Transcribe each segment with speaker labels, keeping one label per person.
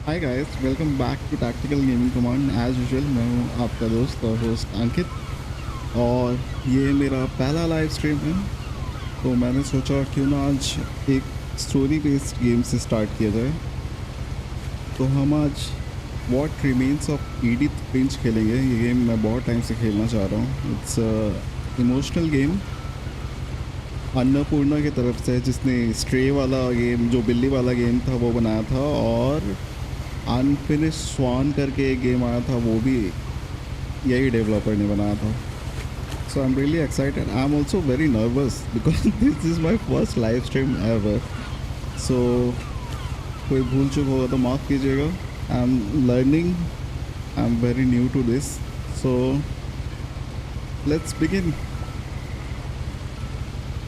Speaker 1: Hi guys, welcome back to tactical gaming command. As usual मैं हूं आपका दोस्त और होस्ट अंकित, और ये मेरा पहला लाइव स्ट्रीम है। तो मैंने सोचा क्यों ना आज एक स्टोरी बेस्ड गेम से स्टार्ट किया जाए। तो हम आज what remains of Edith Finch खेलेंगे। ये गेम मैं बहुत टाइम से खेलना चाह रहा हूँ। It's emotional game. अन्नपूर्णा की तरफ से, जिसने स्ट्रे वाला गेम, जो बिल्ली वाला गेम था, वो बनाया था, और अनफिनिश स्वान करके एक गेम आया था, वो भी यही डेवलपर ने बनाया था। So I am really excited. I am also very nervous because this is my first live stream ever. So कोई भूल चूक होगा तो माफ़ कीजिएगा। I am learning, I am very new to this. So let's begin.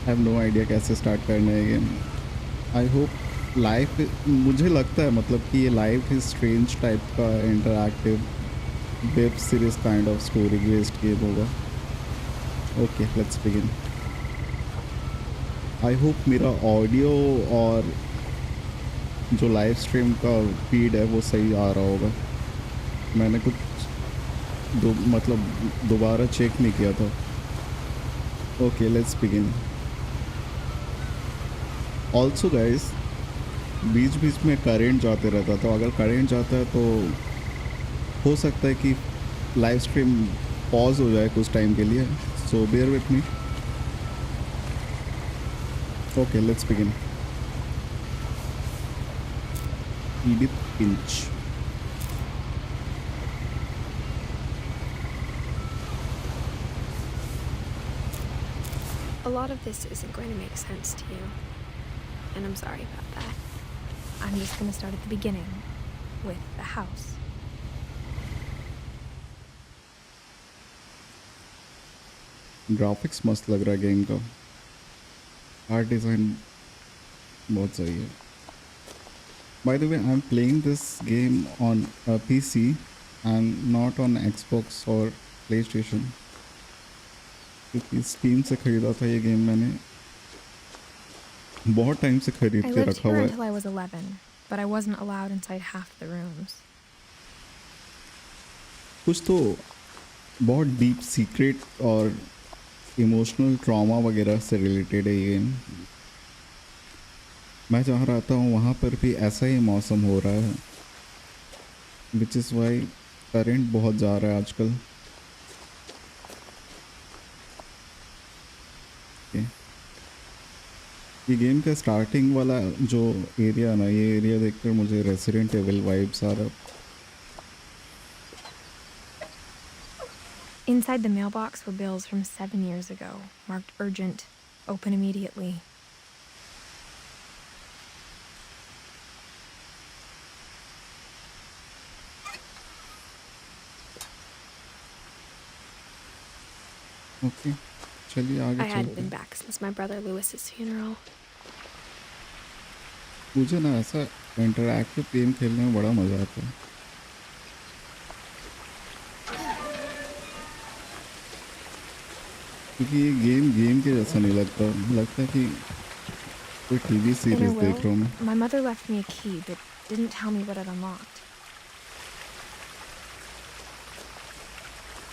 Speaker 1: I have no idea कैसे start करना है गेम। आई होप लाइफ, मुझे लगता है मतलब कि ये लाइफ इज स्ट्रेंज टाइप का interactive web series kind of story based game होगा। Okay, let's begin. I hope मेरा ऑडियो और जो लाइव स्ट्रीम का फीड है वो सही आ रहा होगा। मैंने कुछ दोबारा चेक नहीं किया था। Okay, let's begin. Also guys, बीच बीच में करेंट जाते रहता, तो अगर करेंट जाता है तो हो सकता है कि लाइव स्ट्रीम पॉज हो जाए कुछ टाइम के लिए। So bear with me. Okay, let's begin. Edith Finch.
Speaker 2: A lot of this isn't going to make sense to you, and I'm sorry about that. I'm just going to start at the beginning, with the house.
Speaker 1: Graphics मस्त लग रहा है game का। Art design बहुत सही है। By the way, I am playing this game on PC and not on Xbox और PlayStation, क्योंकि स्टीम से ख़रीदा था ये गेम मैंने। बहुत टाइम से खरीद
Speaker 2: I
Speaker 1: के
Speaker 2: lived
Speaker 1: रखा
Speaker 2: here
Speaker 1: हुआ है।
Speaker 2: until I was 11, but I wasn't allowed inside half the rooms.
Speaker 1: कुछ तो बहुत डीप सीक्रेट और इमोशनल ट्रॉमा वगैरह से रिलेटेड है ये गेम। मैं जहाँ रहता हूँ वहाँ पर भी ऐसा ही मौसम हो रहा है, विच इज़ वाई करेंट बहुत जा रहा है आजकल। ये गेम का स्टार्टिंग वाला जो एरिया ना, ये एरिया देखकर मुझे रेसिडेंट एविल वाइब्स आ रहा।
Speaker 2: Inside the mailbox were bills from 7 years ago, marked urgent, open immediately.
Speaker 1: Okay, चलिए आगे
Speaker 2: I hadn't
Speaker 1: चलते
Speaker 2: been
Speaker 1: हैं।
Speaker 2: back since my brother Lewis's funeral.
Speaker 1: मुझे ना ऐसा इंटरैक्टिव गेम खेलने में बड़ा मज़ा आता है, क्योंकि ये गेम गेम के जैसा नहीं लगता। लगता है कि कोई टीवी
Speaker 2: In her
Speaker 1: सीरीज़ देख
Speaker 2: will,
Speaker 1: रहा हूँ मैं।
Speaker 2: my mother left me a key but didn't tell me what it unlocked.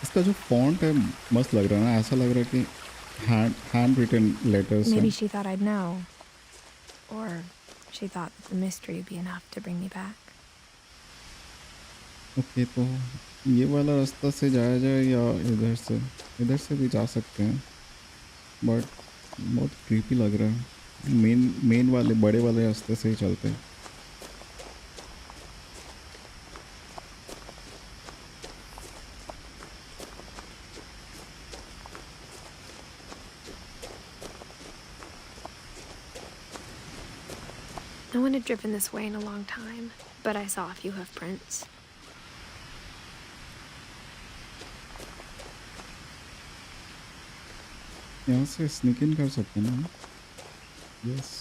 Speaker 1: इसका जो फॉन्ट है मस्त लग रहा है ना, ऐसा लग रहा है कि हैंड रिटन लेटर्स हैं।
Speaker 2: Maybe she thought I'd know, or she thought that the mystery would be enough to bring me back.
Speaker 1: Okay, तो ये वाला रास्ता से जाया जाए या इधर से भी जा सकते हैं, बट बहुत क्रीपी लग रहा है। मेन वाले बड़े वाले रास्ते से ही चलते हैं।
Speaker 2: No one had driven this way in a long time, but I saw a few hoof prints.
Speaker 1: यहाँ से स्निक इन कर सकते हैं ना? यस।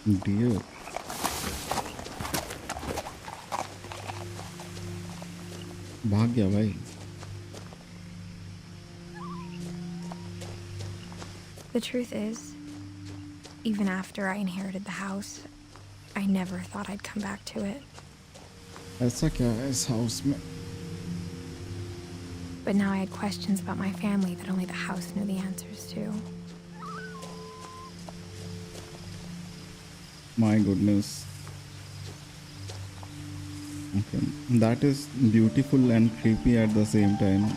Speaker 1: डियर, भाग गया भाई।
Speaker 2: The truth is, even after I inherited the house, I never thought I'd come back to it.
Speaker 1: ऐसा क्या है इस हाउस में?
Speaker 2: But now I had questions about my family that only the house knew the answers to.
Speaker 1: My goodness. Okay, that is beautiful and creepy at the same time.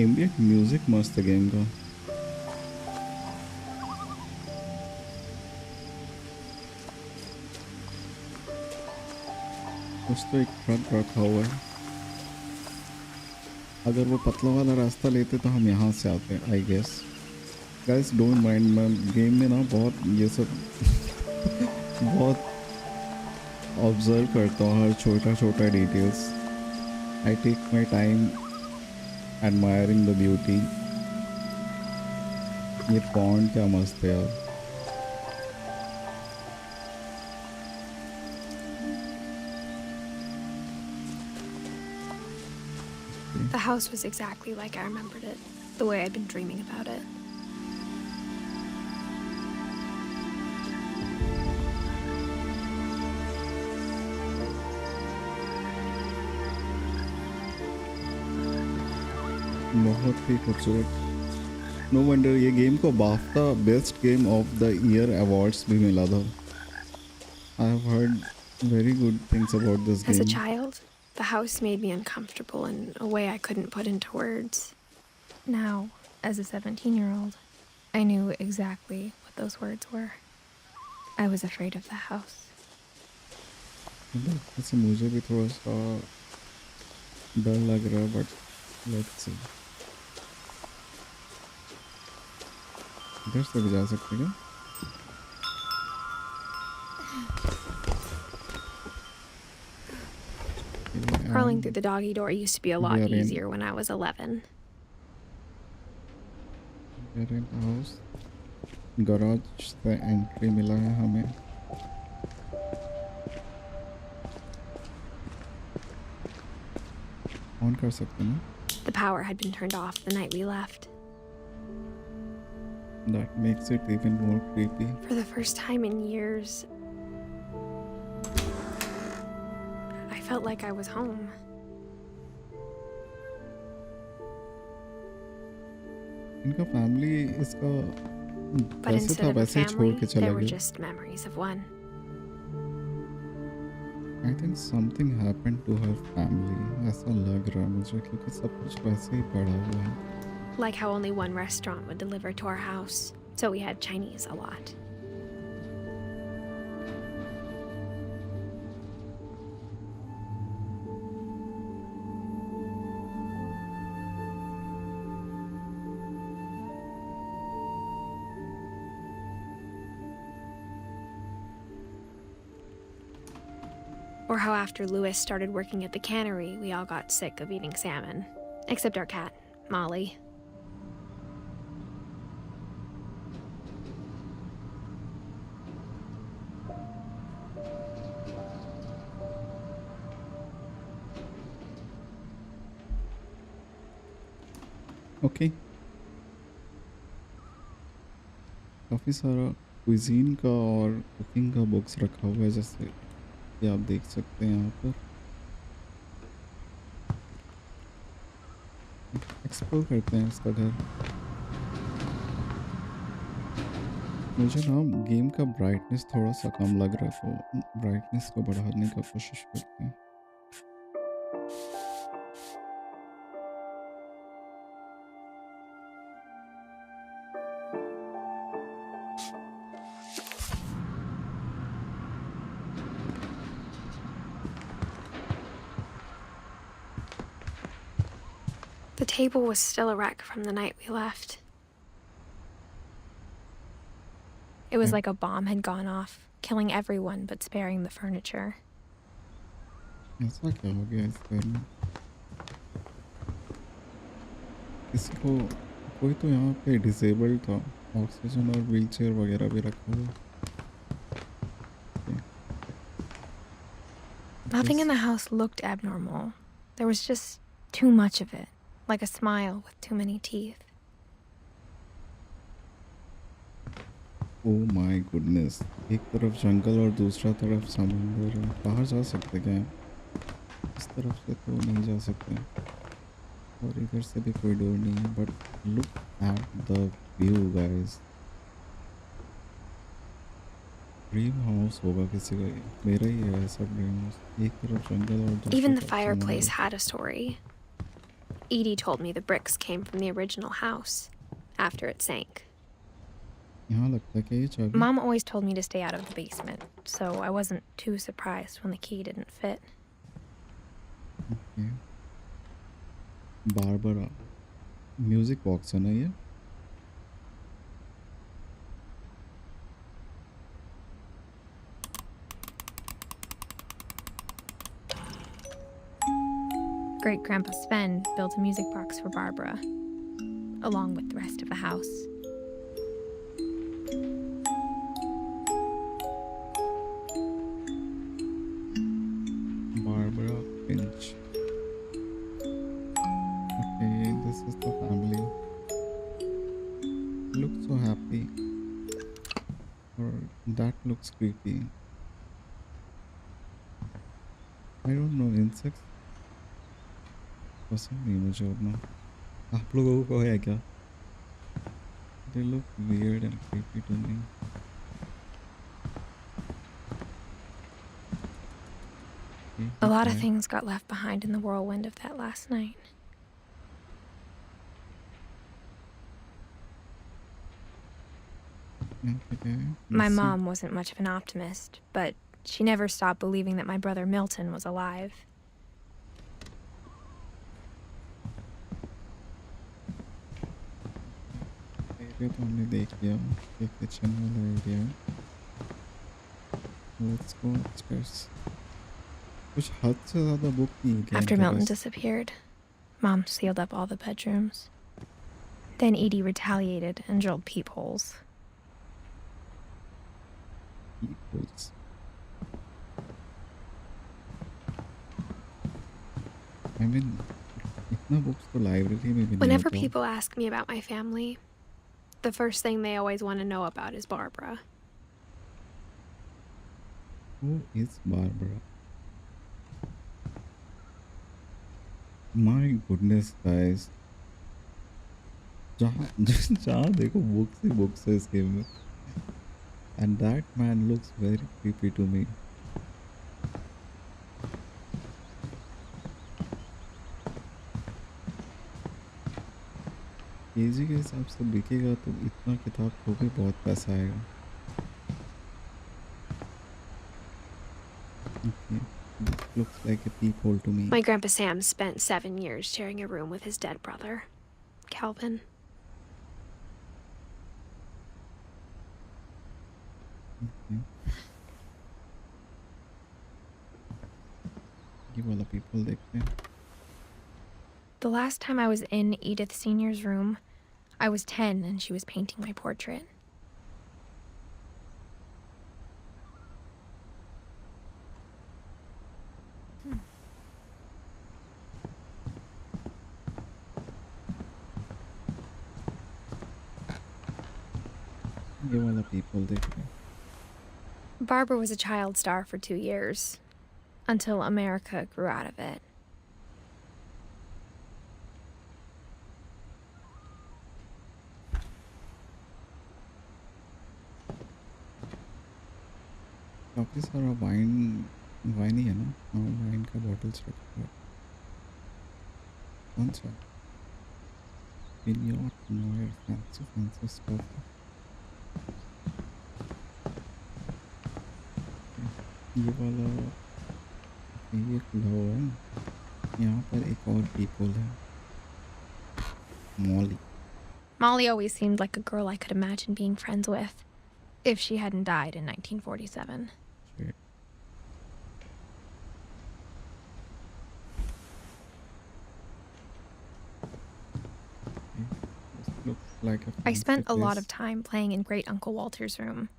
Speaker 1: Ambient music मस्त है game का. कुछ तो एक truck रखा हुआ है. अगर वो पतला वाला रास्ता लेते तो हम यहाँ से आते I guess. Guys don't mind, मैं गेम में ना बहुत ये सब बहुत ऑब्जर्व करता हूँ हर छोटा छोटा details. I take my time admiring the beauty. ये फॉन्ट क्या मस्त है यार.
Speaker 2: The house was exactly like I remembered it, the way I'd been dreaming about it.
Speaker 1: बहुत ही खूबसूरत. नो वंडर ये गेम को BAFTA best game of the year awards भी मिला था. I have heard very good things about this
Speaker 2: As a
Speaker 1: game.
Speaker 2: child, the house made me uncomfortable in a way I couldn't put into words. Now, as a 17-year-old, I knew exactly what those words were. I was afraid of the house.
Speaker 1: ऐसे मुझे भी थोड़ा सा डर लग रहा है but let's see. इधर से भी जा सकते हैं.
Speaker 2: Crawling through the doggy door used to be a lot
Speaker 1: We are in-
Speaker 2: easier when I was 11.
Speaker 1: House garage से एंट्री मिला है हमें. ऑन कर सकते हैं.
Speaker 2: The power had been turned off the night we left.
Speaker 1: That makes it even more creepy.
Speaker 2: For the first time in years, I felt like I was home.
Speaker 1: इनका family इसका
Speaker 2: But
Speaker 1: वैसे
Speaker 2: instead
Speaker 1: था
Speaker 2: of a
Speaker 1: वैसे ही छोड़
Speaker 2: family,
Speaker 1: के चला
Speaker 2: there were
Speaker 1: गया.
Speaker 2: just memories of one.
Speaker 1: I think something happened to her family. ऐसा लग रहा है मुझे क्योंकि सब कुछ वैसे ही पड़ा हुआ है.
Speaker 2: Like how only one restaurant would deliver to our house, so we had Chinese a lot. Or how after Louis started working at the cannery, we all got sick of eating salmon. Except our cat, Molly.
Speaker 1: Okay. काफ़ी सारा cuisine का और cooking का books रखा हुआ है जैसे कि आप देख सकते हैं यहाँ पर. एक्सप्लोर करते हैं इसका घर. मुझे ना गेम का ब्राइटनेस थोड़ा सा कम लग रहा है तो ब्राइटनेस को बढ़ाने का कोशिश करते हैं.
Speaker 2: The table was still a wreck from the night we left. It was like a bomb had gone off, killing everyone but sparing the furniture.
Speaker 1: ऐसा क्या हो गया इस घर में? किसी को कोई तो यहाँ पे डिसेबल्ड था. ऑक्सीजन और व्हीलचेयर वगैरह भी रखा हुआ.
Speaker 2: Nothing in the house looked abnormal. There was just too much of it, like a smile with too many teeth.
Speaker 1: Oh my goodness, एक तरफ जंगल और दूसरा तरफ समुंदर है। बाहर जा सकते क्या हैं? इस तरफ से तो नहीं जा सकते और इधर से भी कोई डोर नहीं है, but look at the view guys. Dream house होगा किसी का, ये मेरा ही है ऐसा ड्रीम हाउस। एक तरफ जंगल और दूसरी
Speaker 2: Even the
Speaker 1: तरफ
Speaker 2: fireplace
Speaker 1: समुंदर।
Speaker 2: had a story. Edie told me the bricks came from the original house after it sank.
Speaker 1: यहाँ लगता है कि ये चाबी।
Speaker 2: Mom always told me to stay out of the basement, so I wasn't too surprised when the key didn't fit.
Speaker 1: Okay, Barbara music box है ना ये?
Speaker 2: Great Grandpa Sven built a music box for Barbara, along with the rest of the house.
Speaker 1: Barbara Finch. Okay, this is the family. Looks so happy. Or that looks creepy. I don't know, insects पसंद नहीं मुझे उतना। आप लोगों को है क्या? They look weird and creepy to me.
Speaker 2: A lot of things got left behind in the whirlwind of that last night. My mom wasn't much of an optimist, but she never stopped believing that my brother Milton was alive.
Speaker 1: Area तो हमने देख लिया, ये kitchen वाला area है। Let's go upstairs. कुछ हद से ज़्यादा बुक नहीं है क्या
Speaker 2: After
Speaker 1: इनके
Speaker 2: Milton
Speaker 1: pass?
Speaker 2: disappeared, Mom sealed up all the bedrooms. Then Edie retaliated and drilled peepholes.
Speaker 1: Equals. I mean, इतना बुक्स तो लाइब्रेरी में भी नहीं
Speaker 2: Whenever
Speaker 1: होता।
Speaker 2: people ask me about my family, the first thing they always want to know about is Barbara.
Speaker 1: Who is Barbara? My goodness guys, जहाँ जहाँ देखो books ही books है इस गेम में। And that man looks very creepy to me. KG के हिसाब से बिकेगा तो इतना किताब को भी बहुत पैसा आएगा। Okay. This looks like a peephole to me.
Speaker 2: My Grandpa Sam spent 7 years sharing a room with his dead brother, Calvin.
Speaker 1: Okay. ये वाला people देखते हैं।
Speaker 2: The last time I was in Edith Sr.'s room, I was 10 and she was painting my portrait.
Speaker 1: ये वाला people देखते हैं।
Speaker 2: Barbara was a child star for 2 years, until America grew out of it.
Speaker 1: काफ़ी सारा wine ही है ना? हाँ, wine का बॉटल्स रखा है। कौन सा? Pinot Noir, fancy stuff. ये वाला ये खुला हुआ है। यहाँ पर एक और पीपल है, Molly.
Speaker 2: Molly always seemed like a girl I could imagine being friends with, if she hadn't died in 1947.
Speaker 1: Shit. This looks like a
Speaker 2: I
Speaker 1: fancy
Speaker 2: spent a lot
Speaker 1: place.
Speaker 2: of time playing in Great Uncle Walter's room.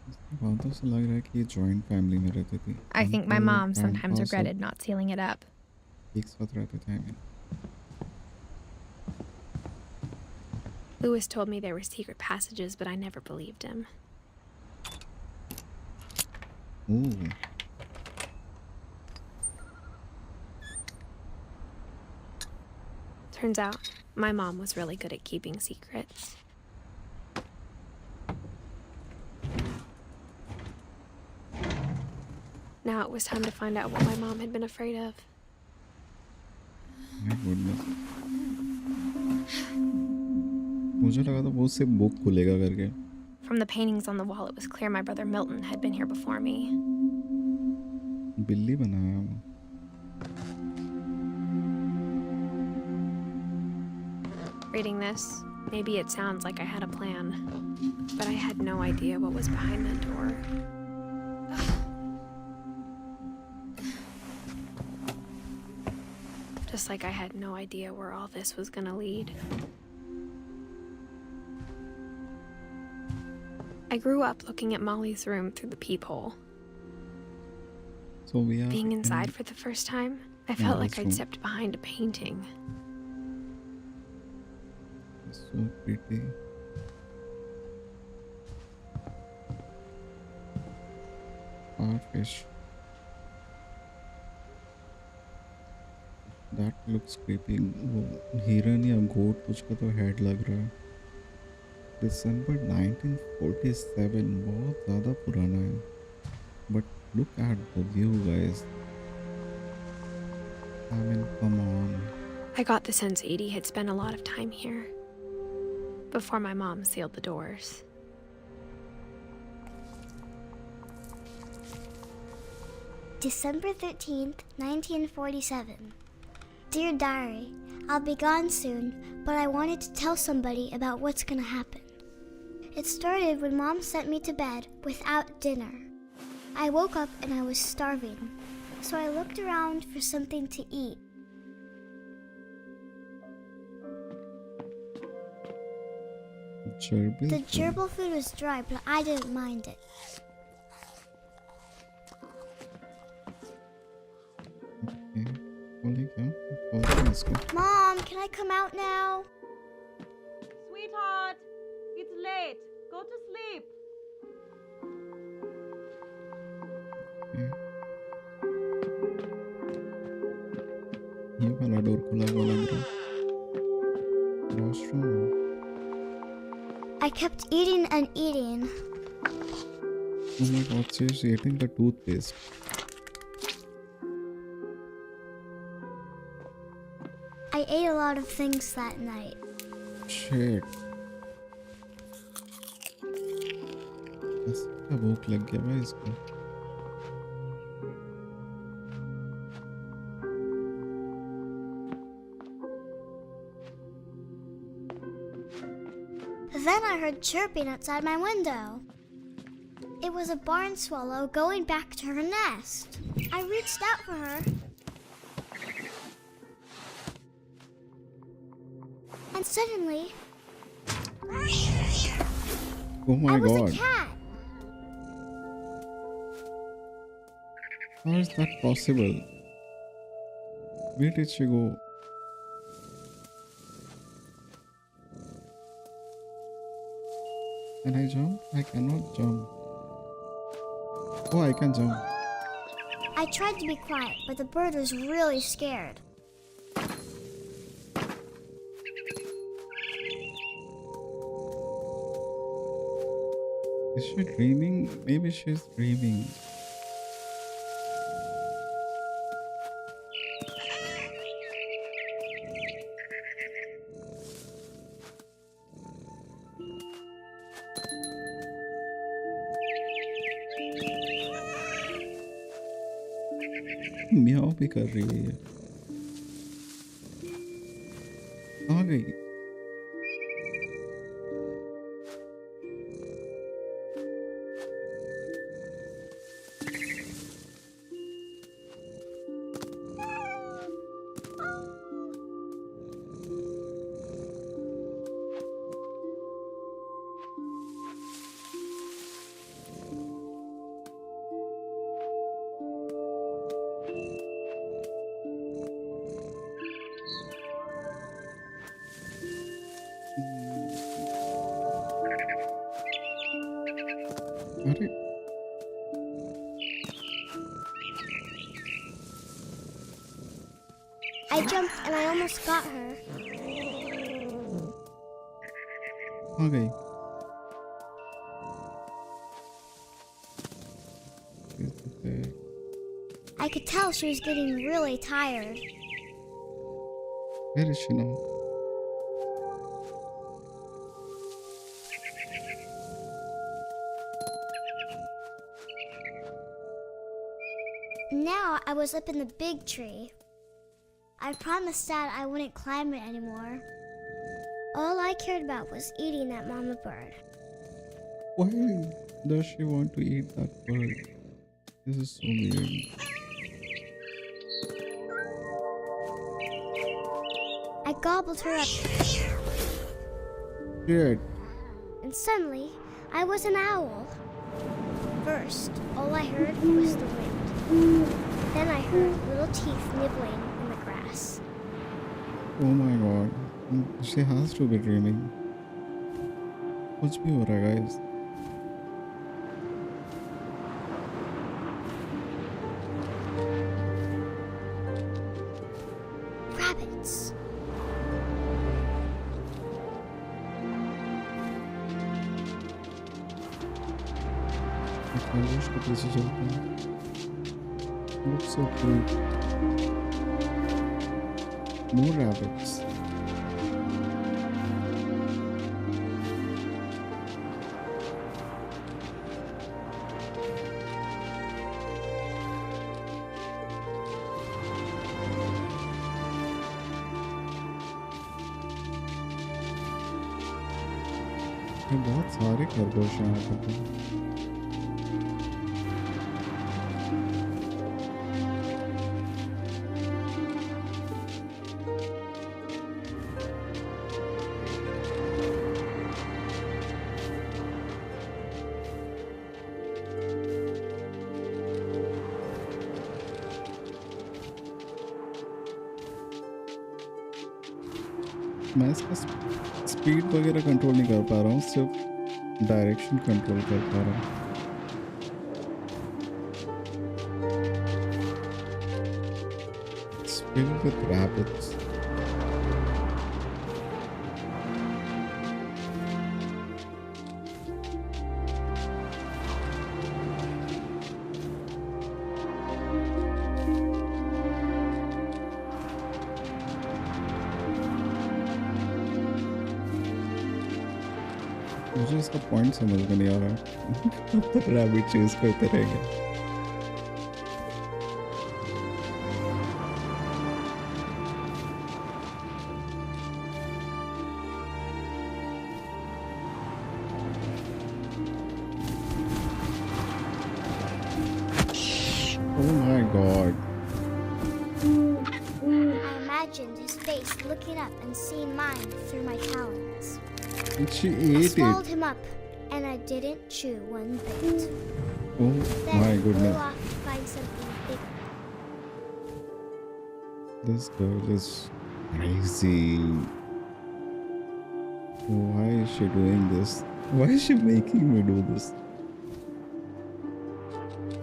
Speaker 1: इसकी बातों से लग रहा है कि ये joint family में रहती थी।
Speaker 2: I think my
Speaker 1: uncle,
Speaker 2: mom sometimes
Speaker 1: grandpa सब
Speaker 2: regretted not sealing it up.
Speaker 1: एक साथ रहते थे। I mean.
Speaker 2: Lewis told me there were secret passages, but I never believed him.
Speaker 1: Ooh.
Speaker 2: Turns out, my mom was really good at keeping secrets. Now it was time to find out what my mom had been afraid of.
Speaker 1: My goodness. मुझे लगा था वो सिर्फ book खुलेगा करके.
Speaker 2: From the paintings on the wall, it was clear my brother Milton had been here before me.
Speaker 1: बिल्ली बनाया वो.
Speaker 2: Reading this, maybe it sounds like I had a plan, but I had no idea what was behind that door. Just like I had no idea where all this was gonna lead. I grew up looking at Molly's room through the peephole.
Speaker 1: So we are
Speaker 2: Being inside for the first time, I felt like
Speaker 1: that's
Speaker 2: I'd
Speaker 1: true.
Speaker 2: stepped behind a painting.
Speaker 1: So pretty. Fish. That looks creepy. वो हिरन या गोट कुछ का तो head लग रहा है. December 1947 बहुत ज़्यादा पुराना है. But look at the view, guys. I mean, come on.
Speaker 2: I got the sense Edie had spent a lot of time here before my mom sealed the doors.
Speaker 3: December 13th, 1947. Dear Diary, I'll be gone soon, but I wanted to tell somebody about what's gonna happen. It started when Mom sent me to bed without dinner. I woke up and I was starving, so I looked around for something to eat. The gerbil food was dry, but I didn't mind it. Mom, can I come out now?
Speaker 4: Sweetheart, it's late. Go to sleep.
Speaker 1: ये वाला door खुला हुआ लग रहा है. Washroom.
Speaker 3: I kept eating and eating.
Speaker 1: Oh my God, she's eating the toothpaste.
Speaker 3: I ate a lot of things that night.
Speaker 1: Shit. ऐसा भूख लग गया भाई इसको.
Speaker 3: Then I heard chirping outside my window. It was a barn swallow going back to her nest. I reached out for her. And suddenly,
Speaker 1: Oh my
Speaker 3: I was
Speaker 1: God.
Speaker 3: a cat.
Speaker 1: How is that possible? Where did she go? Can I jump? I cannot jump. Oh, I can jump.
Speaker 3: I tried to be quiet, but the bird was really scared.
Speaker 1: Is she dreaming? Maybe she's dreaming. म्याओ भी कर रही है ये. कहाँ गई? अरे
Speaker 3: I jumped and I almost got her.
Speaker 1: आ गई।
Speaker 3: I could tell she was getting really tired.
Speaker 1: Where is she now?
Speaker 3: Now I was up in the big tree. I promised Dad I wouldn't climb it anymore. All I cared about was eating that mama bird.
Speaker 1: Why does she want to eat that bird? This is so weird.
Speaker 3: I gobbled her up,
Speaker 1: Shit.
Speaker 3: and suddenly I was an owl. First, all I heard was the wind. Then I heard little teeth nibbling in the grass.
Speaker 1: Oh my god. She has to be dreaming. कुछ भी हो रहा है guys.
Speaker 3: Rabbits.
Speaker 1: खरगोश के पीछे चलते हैं। Looks so cute. More rabbits. ये बहुत सारे खरगोश हैं यहाँ पर तो। मैं इसका स्पीड वगैरह कंट्रोल नहीं कर पा रहा हूँ, सिर्फ डायरेक्शन कंट्रोल कर पा रहा हूँ। It's filled with rabbits. मुझे इसका पॉइंट समझ में नहीं आ रहा कब तक रैबिट चेज करते रहेंगे। Oh my god.
Speaker 3: I imagined his face looking up and seeing mine through my talons.
Speaker 1: And she
Speaker 3: I
Speaker 1: ate
Speaker 3: swallowed
Speaker 1: it.
Speaker 3: him up, and I didn't chew one bit.
Speaker 1: Oh
Speaker 3: Then
Speaker 1: my
Speaker 3: I flew
Speaker 1: goodness.
Speaker 3: off to find something bigger.
Speaker 1: This girl is crazy. Why is she doing this? Why is she making me do this?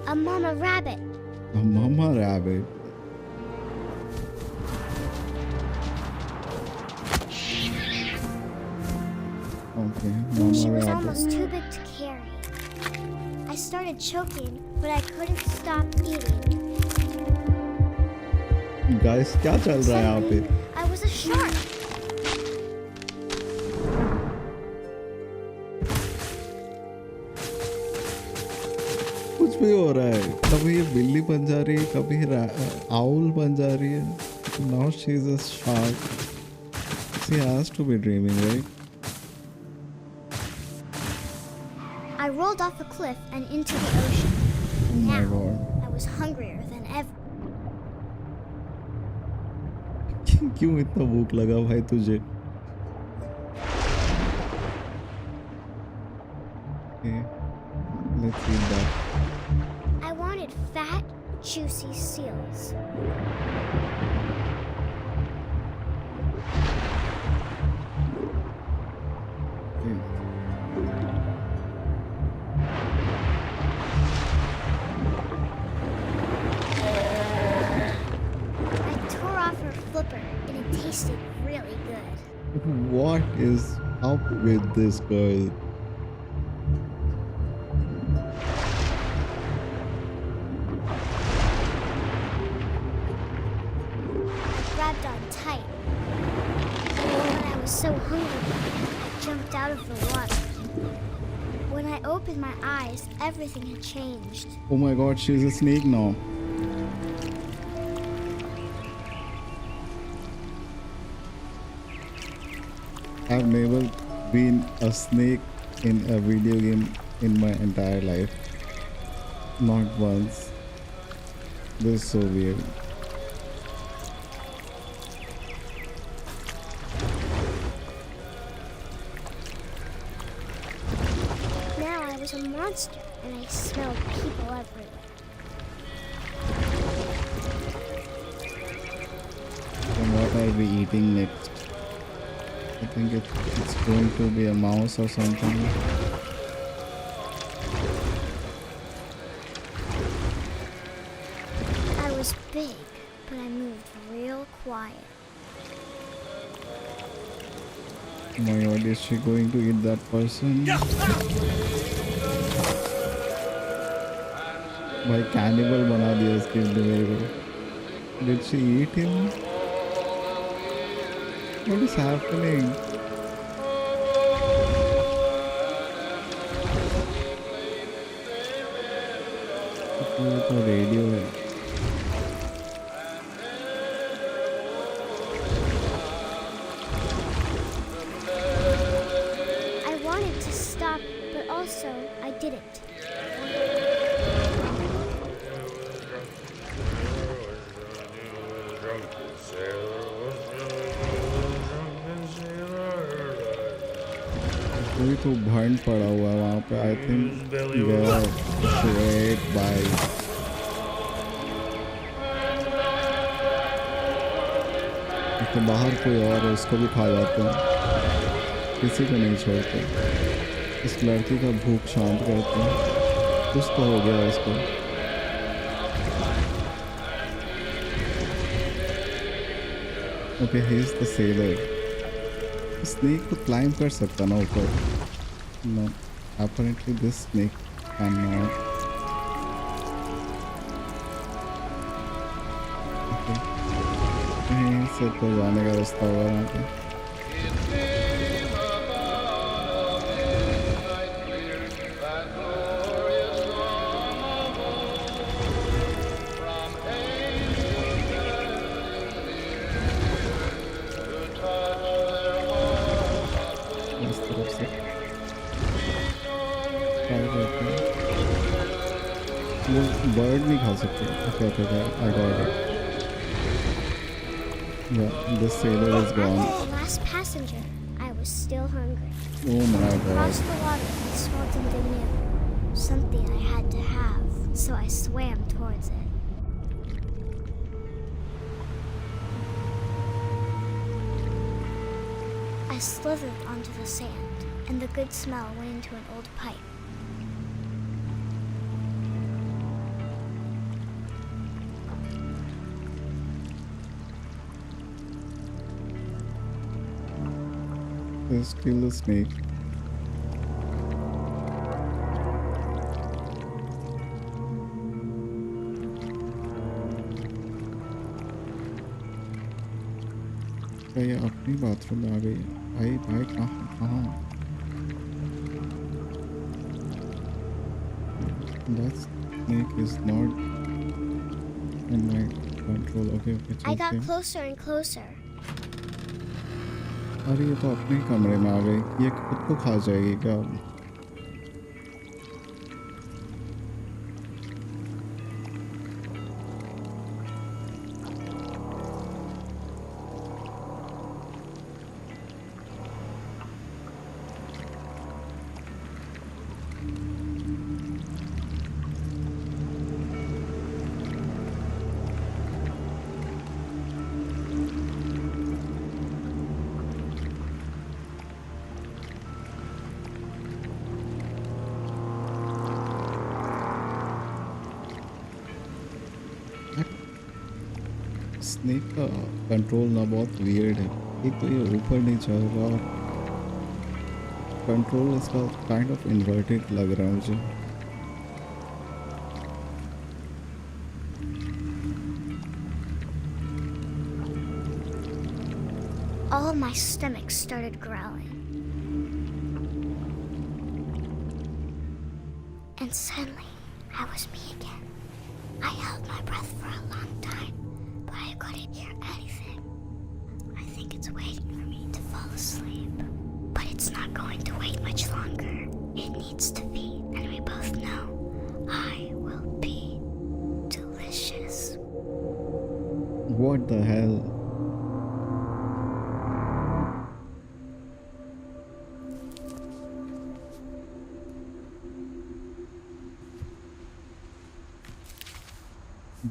Speaker 3: A mama rabbit.
Speaker 1: A mama rabbit. Okay, mama
Speaker 3: She was
Speaker 1: rabbit.
Speaker 3: almost too big to carry. I started choking, but I couldn't stop eating.
Speaker 1: Guys, क्या चल रहा है यहाँ पे?
Speaker 3: Suddenly, I was a shark.
Speaker 1: कुछ भी हो रहा है। कभी ये बिल्ली बन जा रही है, कभी आउल बन जा रही है। Now she's a shark. She has to be dreaming, right?
Speaker 3: I rolled off a cliff and into the ocean.
Speaker 1: Oh my
Speaker 3: Now,
Speaker 1: god.
Speaker 3: I was hungrier than ever.
Speaker 1: क्यों इतना भूख लगा भाई तुझे? Okay, let's eat that.
Speaker 3: I wanted fat, juicy seals.
Speaker 1: Okay. up with this girl?
Speaker 3: Grabbed on tight. When I was so hungry, I jumped out of the water. When I opened my eyes, everything had changed.
Speaker 1: Oh my god, she's a snake now. I've never been a snake in a video game in my entire life. Not once. This is so weird.
Speaker 3: Now I was a monster, and I smelled people everywhere.
Speaker 1: And what are we eating next? I think it's going to be a mouse or something.
Speaker 3: I was big, but I moved real quiet.
Speaker 1: Oh my god, is she going to eat that person? भाई cannibal बना दिया इसके मेरे को. Did she eat him? What is happening? ये तो radio है.
Speaker 3: I wanted to stop, but also I didn't.
Speaker 1: कोई तो भंड पड़ा हुआ है वहाँ पे. I think गया. Great, bye. तो बाहर कोई और है, उसको भी खा जाते हैं. किसी को नहीं छोड़ते. इस लड़की का भूख शांत करते हैं. कुछ तो हो गया इसको. Okay, he's the sailor. Snake तो क्लाइंब कर सकता ना ऊपर. No, apparently this snake cannot. Okay. कहीं से तो जाने का रास्ता होगा वहाँ पे. इस तरफ से ट्राई करते हैं. वो बर्ड नहीं खा सकते. Okay okay okay, I got it. Yeah, this sailor is
Speaker 3: I
Speaker 1: gone.
Speaker 3: was the last passenger. I was still hungry.
Speaker 1: Oh my god.
Speaker 3: Across the water, I saw something new. Something I had to have, so I swam towards it. I slithered onto the sand, and the good smell went into an old pipe.
Speaker 1: There's still a snake. क्या ये अपनी bathroom में आ गई है? भाई भाई कहाँ कहाँ? That snake is not in my control. Okay, okay,
Speaker 3: I got
Speaker 1: चलते हैं.
Speaker 3: closer and closer.
Speaker 1: अरे ये तो अपने कमरे में आ गई. ये खुद को खा जाएगी क्या? स्नेक का कंट्रोल ना बहुत वियर्ड है. एक तो ये ऊपर नहीं चल रहा. कंट्रोल इसका काइंड ऑफ इन्वर्टेड लग रहा है मुझे.
Speaker 3: All my stomach started growling. And suddenly, I was me again. I held my breath for a long time, but I couldn't hear anything. I think it's waiting for me to fall asleep. But it's not going to wait much longer. It needs to be, and we both know I will be delicious.
Speaker 1: What the hell?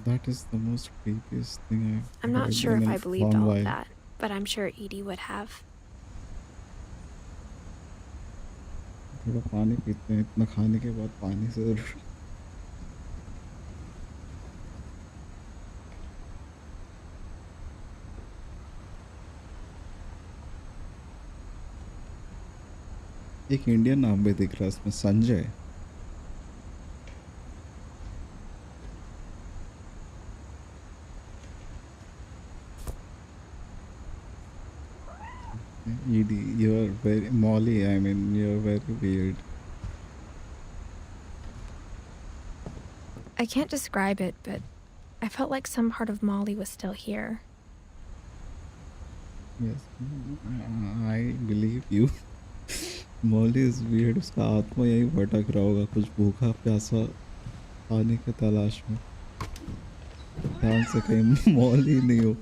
Speaker 1: That is the most creepiest thing I've
Speaker 2: I'm not
Speaker 1: heard
Speaker 2: sure
Speaker 1: in
Speaker 2: if
Speaker 1: a
Speaker 2: I believed
Speaker 1: long
Speaker 2: all
Speaker 1: while.
Speaker 2: of that, but I'm sure Edie would have.
Speaker 1: थोड़ा पानी पीते हैं. इतना खाने के बाद पानी से जरूर. एक इंडियन नाम भी दिख रहा है इसमें, Sanjay. Edie, you're very Molly. I mean, you're very weird.
Speaker 2: I can't describe it, but I felt like some part of Molly was still here.
Speaker 1: Yes, I believe you. Molly is weird. उसका आत्मा यही भटक रहा होगा कुछ भूखा प्यासा पानी के तलाश में. ध्यान से कहीं मॉली नहीं हो.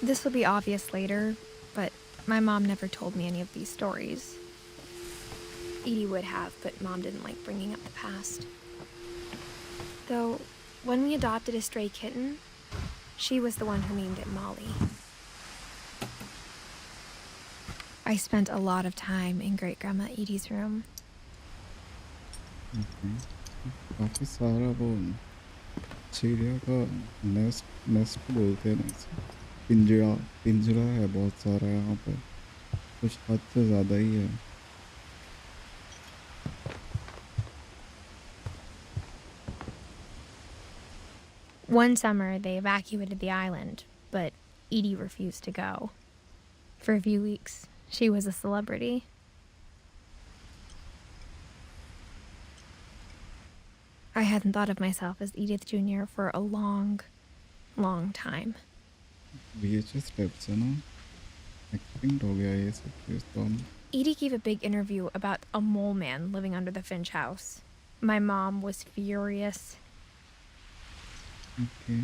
Speaker 2: This will be obvious later, but my mom never told me any of these stories. Edie would have, but Mom didn't like bringing up the past. Though, when we adopted a stray kitten, she was the one who named it Molly. I spent a lot of time in Great-Grandma Edie's room.
Speaker 1: काफी सारा वो चिड़िया का nest बोलते हैं ना. पिंजरा है बहुत सारा यहाँ पर. कुछ हद से ज़्यादा ही है.
Speaker 2: One summer, they evacuated the island, but Edie refused to go. For a few weeks, she was a celebrity. I hadn't thought of myself as Edith Jr. for a long, long time.
Speaker 1: VHS tips है ना. Extinct हो गया ये सब चीज़ तो हम.
Speaker 2: Edie gave a big interview about a mole man living under the Finch house. My mom was furious.
Speaker 1: Okay.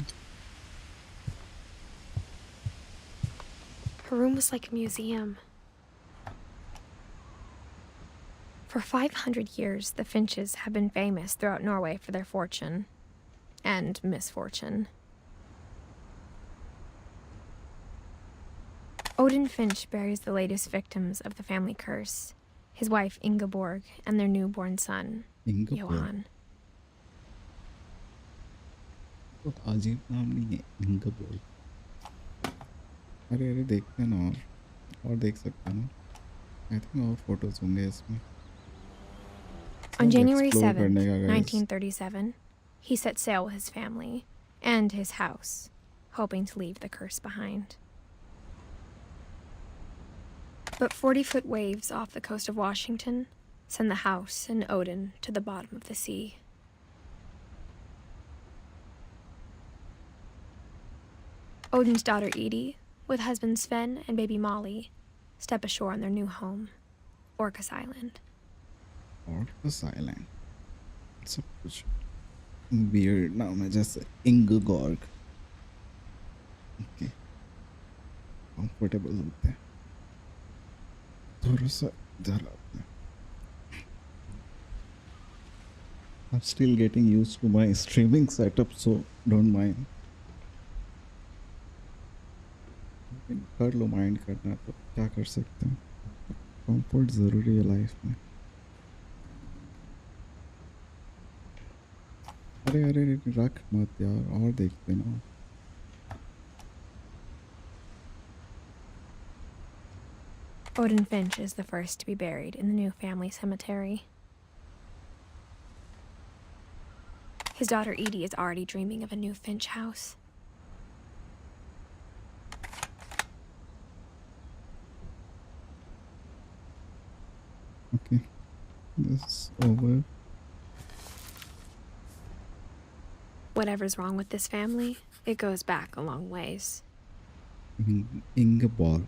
Speaker 2: Her room was like a museum. For 500 years, the Finches have been famous throughout Norway for their fortune and misfortune. Odin Finch buries the latest victims of the family curse, his wife Ingeborg and their newborn son,
Speaker 1: Ingeborg.
Speaker 2: Johan.
Speaker 1: बहुत अजीब नाम नहीं है, इंगेबोर्ग. अरे देखते हैं ना और देख सकते हैं ना. आई थिंक और फोटोज होंगे इसमें.
Speaker 2: On January
Speaker 1: Explore
Speaker 2: 7th,
Speaker 1: करने का, guys.
Speaker 2: 1937, he set sail with his family and his house, hoping to leave the curse behind. But 40-foot waves off the coast of Washington send the house and Odin to the bottom of the sea. Odin's daughter Edie, with husband Sven and baby Molly, step ashore on their new home, Orcas Island.
Speaker 1: Orcas Island. सब कुछ weird नाम है जैसे इंगेबोर्ग. Okay. Comfortable होते हैं. थोड़ा सा डराते हैं. I'm still getting used to my streaming setup, so don't mind. कर लो, माइंड करना तो क्या कर सकते हैं. कंफर्ट ज़रूरी है लाइफ में. अरे अरे रख मत यार, और देखते ना.
Speaker 2: Odin Finch is the first to be buried in the new family cemetery. His daughter Edie is already dreaming of a new Finch house.
Speaker 1: Okay, this is over.
Speaker 2: Whatever's wrong with this family, it goes back a long ways.
Speaker 1: Ingeborg.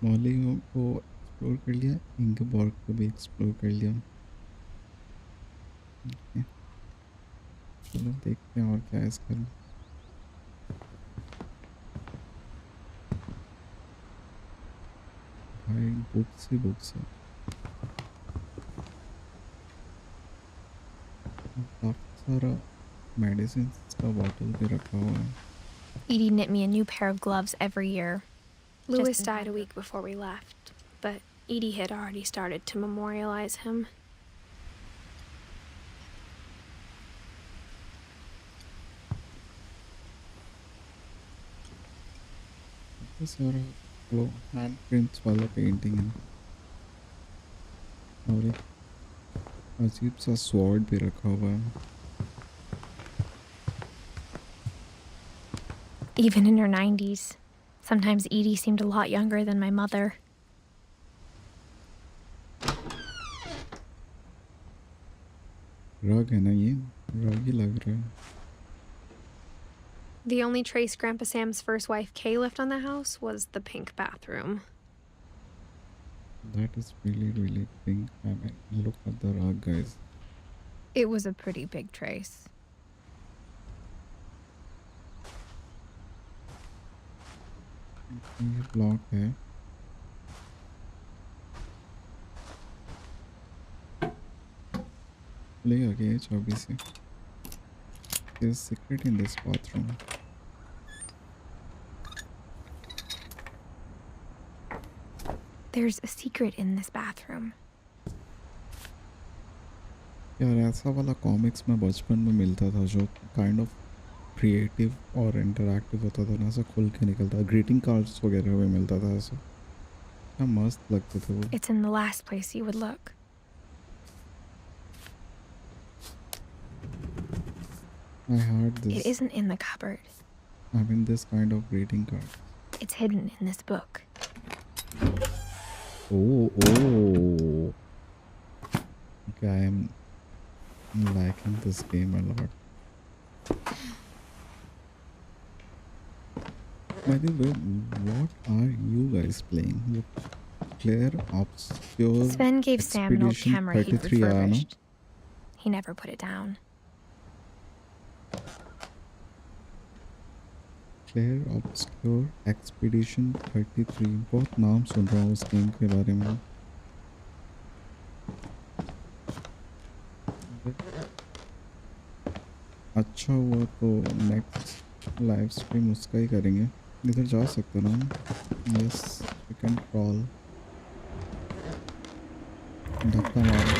Speaker 1: Molly को explore कर लिया, Ingeborg को भी explore कर लिया। Okay. चलो देखते हैं और क्या है इसका। भाई बुक्स ही बुक्स है, काफ़ी सारा मेडिसिन का बॉटल भी रखा हुआ है।
Speaker 2: Edie knit me a new pair of gloves every year. Louis died a week before we left, but Edie had already started to memorialize him.
Speaker 1: सारा वो हैंड प्रिंट्स वाला पेंटिंग है और एक अजीब सा स्वॉर्ड भी रखा हुआ है।
Speaker 2: Even in her 90s, sometimes Edie seemed a lot younger than my mother.
Speaker 1: रग है ना, ये रग ही लग रहा है।
Speaker 2: The only trace Grandpa Sam's first wife Kay left on the house was the pink bathroom.
Speaker 1: That is really, really pink. I mean, look at the rug, guys.
Speaker 2: It was a pretty big trace.
Speaker 1: ये block है। ले आ गया चाबी से। There's a secret in this bathroom.
Speaker 2: There's a secret in this bathroom.
Speaker 1: यार ऐसा वाला comics में बचपन में मिलता था जो काइंड ऑफ क्रिएटिव और इंटरैक्टिव होता था ना, ऐसा खुल के निकलता। ग्रीटिंग कार्ड्स वगैरह में मिलता था ऐसा, क्या मस्त लगते थे वो।
Speaker 2: It's in the last place you would look.
Speaker 1: I had this.
Speaker 2: It isn't in the cupboard.
Speaker 1: I mean this kind of greeting card.
Speaker 2: It's hidden in this book.
Speaker 1: Oh. Okay, I am liking this game a lot. By the way, what are you guys playing? You Claire Obscure
Speaker 2: Sven gave Sam an old
Speaker 1: Expedition
Speaker 2: camera he
Speaker 1: 33 आया ना?
Speaker 2: refurbished. He never put it down.
Speaker 1: Claire Obscure Expedition 33, बहुत नाम सुन रहा हूँ उस game के बारे में। अच्छा हुआ तो नेक्स्ट लाइव स्ट्रीम उसका ही करेंगे। इधर जा सकते ना? Yes, we can crawl. धक्का मारो।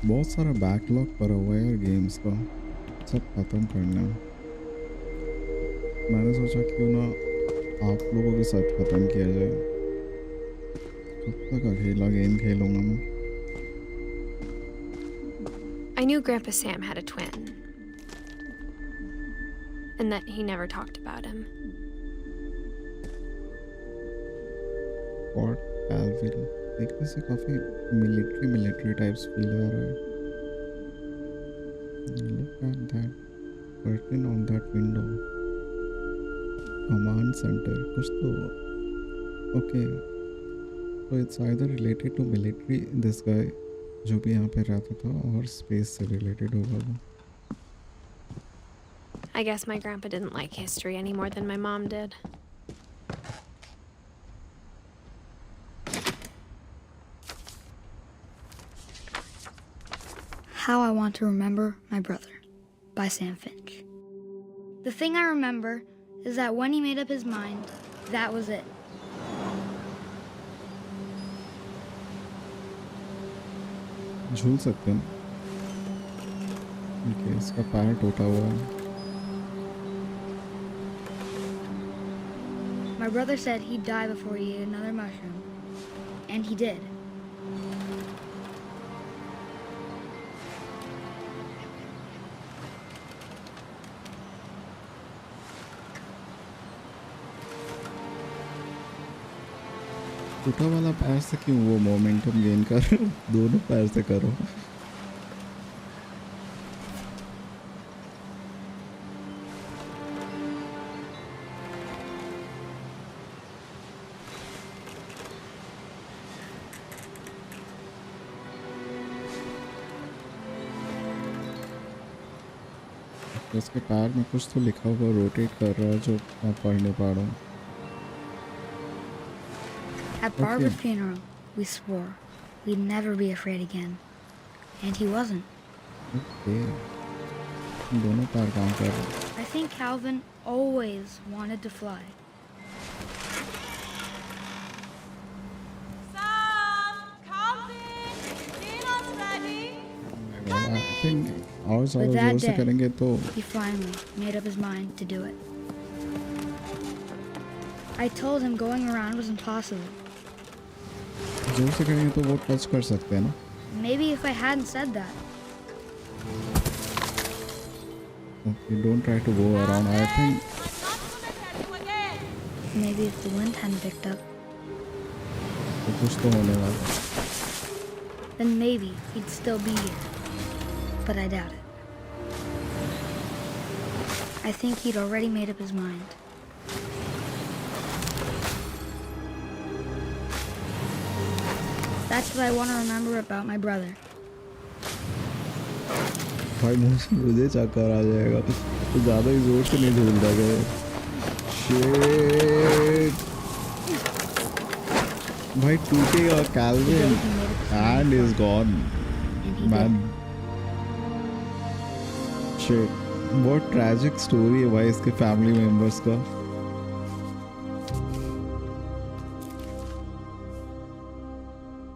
Speaker 1: बहुत सारा बैकलॉग पड़ा हुआ है यार गेम्स का, सब ख़त्म करना है। मैंने सोचा क्यों ना आप लोगों के साथ ख़त्म किया जाए। कब तक अकेला गेम खेलूँगा मैं?
Speaker 2: I knew Grandpa Sam had a twin. And that he never talked about him.
Speaker 1: और कैलविन देखने से काफ़ी मिलिट्री टाइप्स फील आ रहा है। Look at that curtain on that window. Command center कुछ तो okay. So it's either related to military, this guy जो भी यहाँ पे रहता था, और स्पेस से रिलेटेड होगा वो।
Speaker 2: I guess my grandpa didn't like history any more than my mom did.
Speaker 5: How I Want to Remember My Brother by Sam Finch. The thing I remember is that when he made up his mind, that was it.
Speaker 1: झूल सकते हैं। Okay, इसका पैर टूटा हुआ है।
Speaker 5: My brother said he'd die before he ate another mushroom. And he did.
Speaker 1: छोटा वाला पैर से क्यों वो मोमेंटम गेन कर रहे हो? दोनों पैर से करो. उसके पैर में कुछ तो लिखा हुआ रोटेट कर रहा है जो मैं पढ़ नहीं पा रहा हूँ.
Speaker 5: At Barbara's funeral, we swore we'd never be afraid again. And he wasn't.
Speaker 1: Okay. दोनों पैर काम कर रहे हैं.
Speaker 5: I think Calvin always wanted to fly.
Speaker 4: Sam, Calvin, dinner's ready.
Speaker 1: I think और
Speaker 5: But
Speaker 1: ज़्यादा
Speaker 5: that
Speaker 1: जोर से
Speaker 5: day,
Speaker 1: करेंगे तो
Speaker 5: he finally made up his mind to do it. I told him going around was impossible.
Speaker 1: जोर से करेंगे तो वो टच कर सकते हैं ना.
Speaker 5: Maybe if I hadn't said that.
Speaker 1: Okay, don't try to go around. I think
Speaker 4: I'm not gonna tell you again.
Speaker 5: Maybe if the wind hadn't picked up,
Speaker 1: तो कुछ तो होने वाला है.
Speaker 5: then maybe he'd still be here. But I doubt it. I think he'd already made up his mind. That's what I want to remember about my brother.
Speaker 1: भाई मुझे चक्कर आ जाएगा तो ज़्यादा ही जोर से नहीं झूलता गया. Shit. भाई टूटेगा Calvin and is gone.
Speaker 5: And he
Speaker 1: Man.
Speaker 5: did.
Speaker 1: Shit. बहुत ट्रैजिक स्टोरी है भाई इसके फैमिली मेंबर्स का.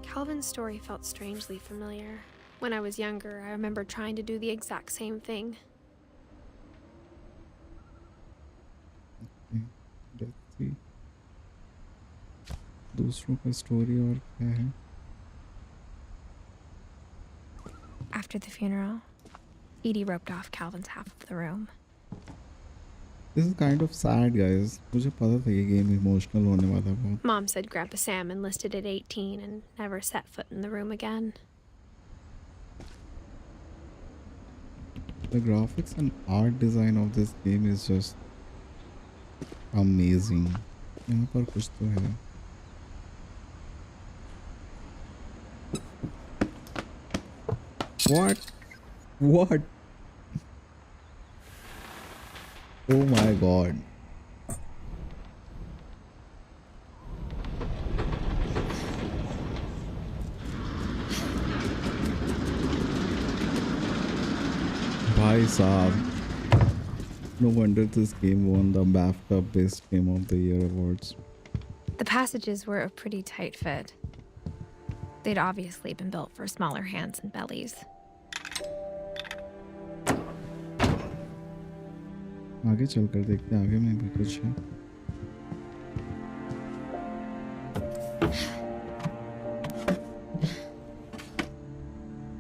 Speaker 2: Calvin's story felt strangely familiar. When I was younger, I remember trying to do the exact same thing.
Speaker 1: Let's see. दूसरों का story और क्या है?
Speaker 2: After the funeral, Edie roped off Calvin's half of the room.
Speaker 1: This is kind of sad, guys. मुझे पता था ये game emotional होने वाला है बहुत.
Speaker 2: Mom said Grandpa Sam enlisted at 18 and never set foot in the room again.
Speaker 1: The graphics and art design of this game is just amazing. यहाँ पर कुछ तो है. What? What? Oh my god. Bhai Saab. No wonder this game won the BAFTA Best Game of the Year awards.
Speaker 2: The passages were a pretty tight fit. They'd obviously been built for smaller hands and bellies.
Speaker 1: आगे चलकर देखते हैं आगे में भी कुछ है.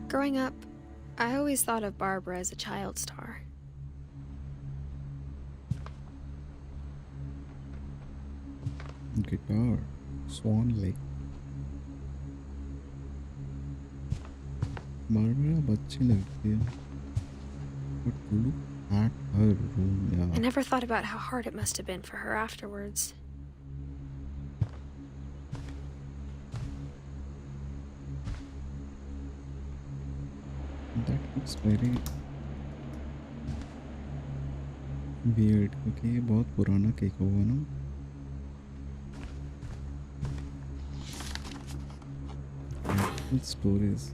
Speaker 2: Growing up, I always thought of Barbara as a child star.
Speaker 1: Guitar, Swan Lake. Barbara बच्ची लगती है. But look at her room,
Speaker 2: I
Speaker 1: यार.
Speaker 2: never thought about how hard it must have been for her afterwards.
Speaker 1: That looks very weird क्योंकि ये बहुत पुराना cake होगा ना. Stories.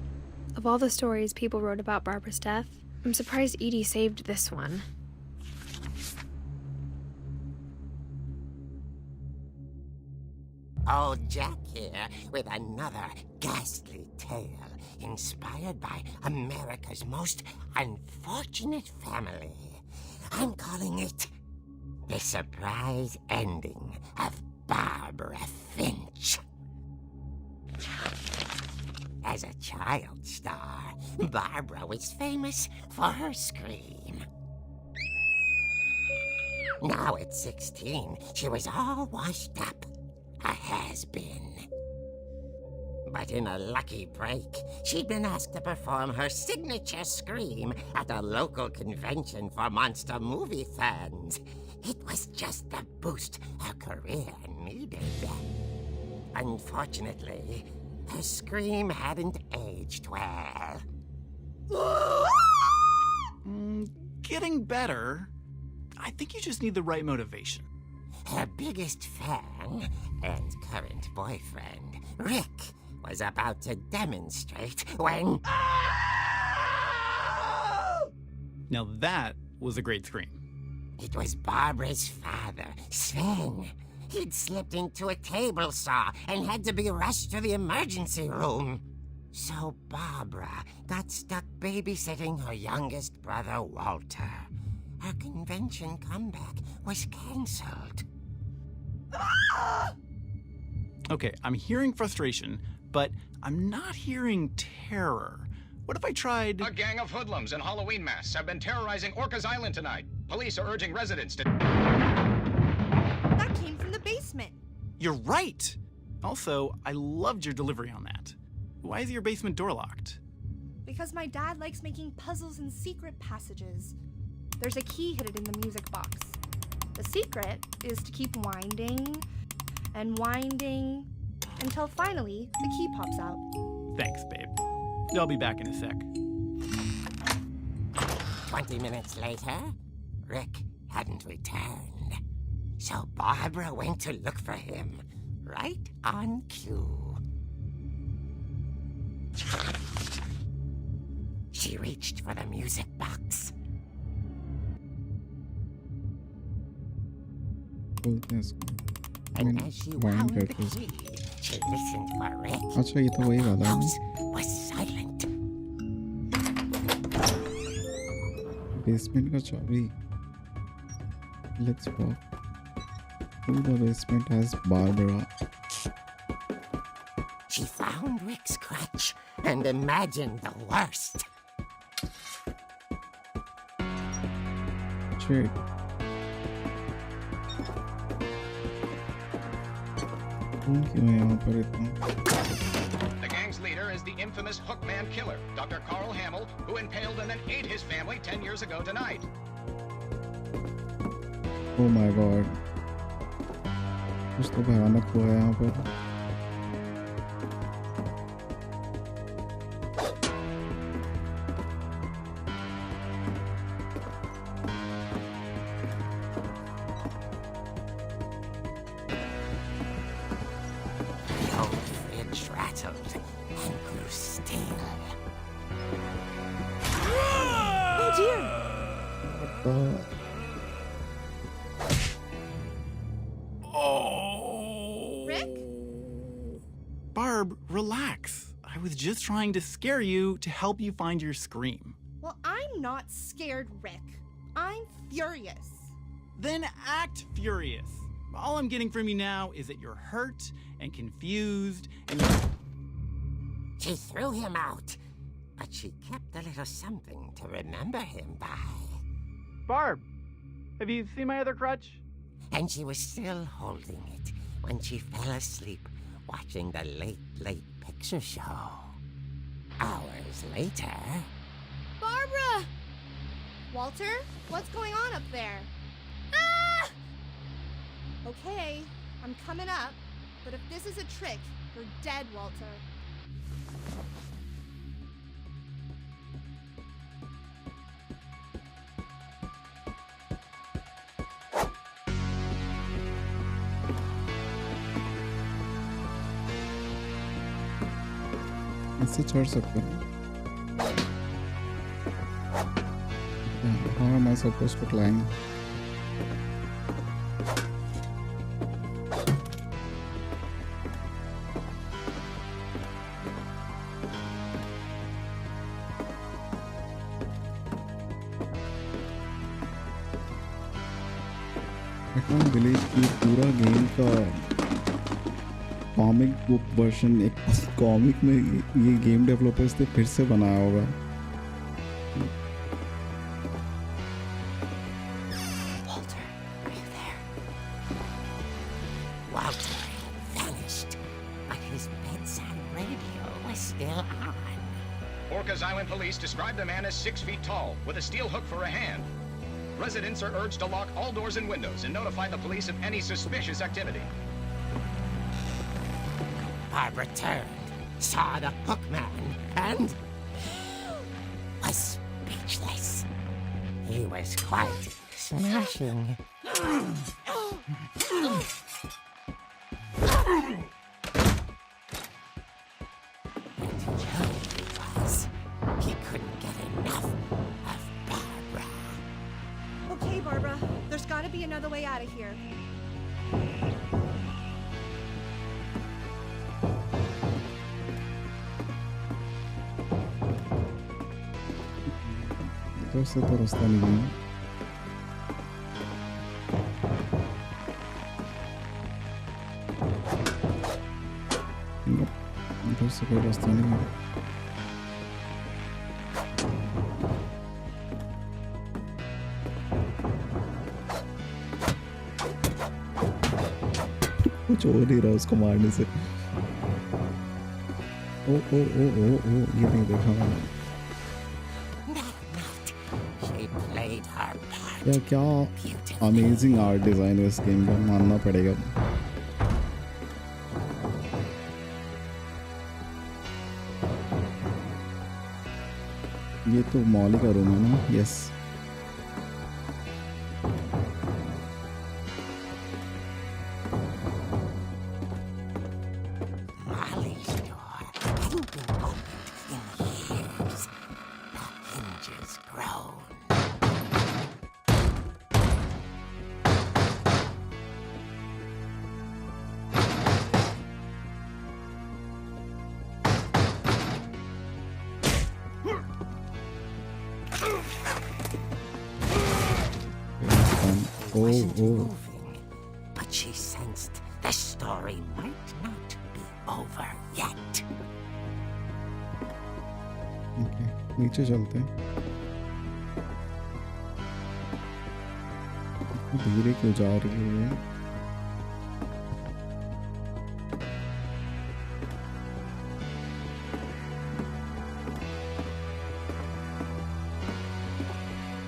Speaker 2: Of all the stories people wrote about Barbara's death, I'm surprised Edie saved this one.
Speaker 6: Old Jack here with another ghastly tale inspired by America's most unfortunate family. I'm calling it the surprise ending of Barbara Finch. As a child star, Barbara was famous for her scream. Now at 16, she was all washed up, a has-been. But in a lucky break, she'd been asked to perform her signature scream at a local convention for monster movie fans. It was just the boost her career needed. Unfortunately, her scream hadn't aged well.
Speaker 7: Getting better. I think you just need the right motivation.
Speaker 6: Her biggest fan and current boyfriend, Rick, was about to demonstrate when...
Speaker 7: Now that was a great scream.
Speaker 6: It was Barbara's father, Sven. He'd slipped into a table saw and had to be rushed to the emergency room. So Barbara got stuck babysitting her youngest brother, Walter. Her convention comeback was cancelled.
Speaker 7: Okay, I'm hearing frustration, but I'm not hearing terror. What if I tried...
Speaker 8: A gang of hoodlums in Halloween masks have been terrorizing Orcas Island tonight. Police are urging residents to...
Speaker 9: That came from the basement.
Speaker 7: You're right! Also, I loved your delivery on that. Why is your basement door locked?
Speaker 9: Because my dad likes making puzzles and secret passages. There's a key hidden in the music box. The secret is to keep winding and winding until finally the key pops out.
Speaker 7: Thanks, babe. I'll be back in a sec.
Speaker 6: 20 minutes later, Rick hadn't returned. So Barbara went to look for him, right on cue. She reached for the music box. And as she wound the key, she listened for Rick.
Speaker 1: अच्छा ये तो वही वाला है
Speaker 6: House was silent.
Speaker 1: Basement का चाबी let's walk to the basement as Barbara.
Speaker 6: She found Rick's crutch and imagined the worst.
Speaker 1: Shit. कौन क्यों है यहाँ पर इतना?
Speaker 8: The gang's leader is the infamous Hookman killer, Dr. Carl Hamill, who impaled and then ate his family 10 years ago tonight.
Speaker 1: Oh my god. कुछ तो भयानक हुआ है यहाँ पर.
Speaker 6: The old fridge rattled and grew still.
Speaker 9: Oh dear! Rick?
Speaker 7: Barb, relax. I was just trying to scare you to help you find your scream.
Speaker 9: Well, I'm not scared, Rick. I'm furious.
Speaker 7: Then act furious. All I'm getting from you now is that you're hurt and confused and you're...
Speaker 6: She threw him out, but she kept a little something to remember him by.
Speaker 7: Barb, have you seen my other crutch?
Speaker 6: And she was still holding it when she fell asleep watching the late picture show. Hours later...
Speaker 9: Barbara! Walter, what's going on up there? Ah! Okay, I'm coming up, but if this is a trick, you're dead, Walter.
Speaker 1: इससे चढ़ सकते हैं. How am I supposed to climb? I can't believe कि पूरा game का comic book version एक comic में ये गेम डेवलपर्स ने फिर से बनाया होगा.
Speaker 6: Walter, are you there? Walter had vanished, but his bedside radio was still on.
Speaker 8: Orcas Island police describe the man as 6 feet tall, with a steel hook for a hand. Residents are urged to lock all doors and windows and notify the police of any suspicious activity.
Speaker 6: Barbara turned, saw the hookman, and was speechless. He was quite smashing. He couldn't get enough of Barbara.
Speaker 9: Okay, Barbara, there's gotta be another way out of here.
Speaker 1: इधर से तो रास्ता नहीं है. इधर से कोई रास्ता नहीं है. कुछ हो नहीं रहा उसको मारने से. ओ ओ ओ ओ ओ ये नहीं देखा मैंने.
Speaker 6: She played her part.
Speaker 1: या क्या अमेजिंग आर्ट डिजाइन है इस गेम का, मानना पड़ेगा. ये तो मॉली का रूम है ना. Yes.
Speaker 6: Molly's door hadn't been opened in years. The hinges groaned.
Speaker 1: Oh
Speaker 6: Wasn't
Speaker 1: oh.
Speaker 6: moving, but she sensed the story might not be over yet.
Speaker 1: Okay, नीचे चलते हैं. धीरे क्यों जा रही है?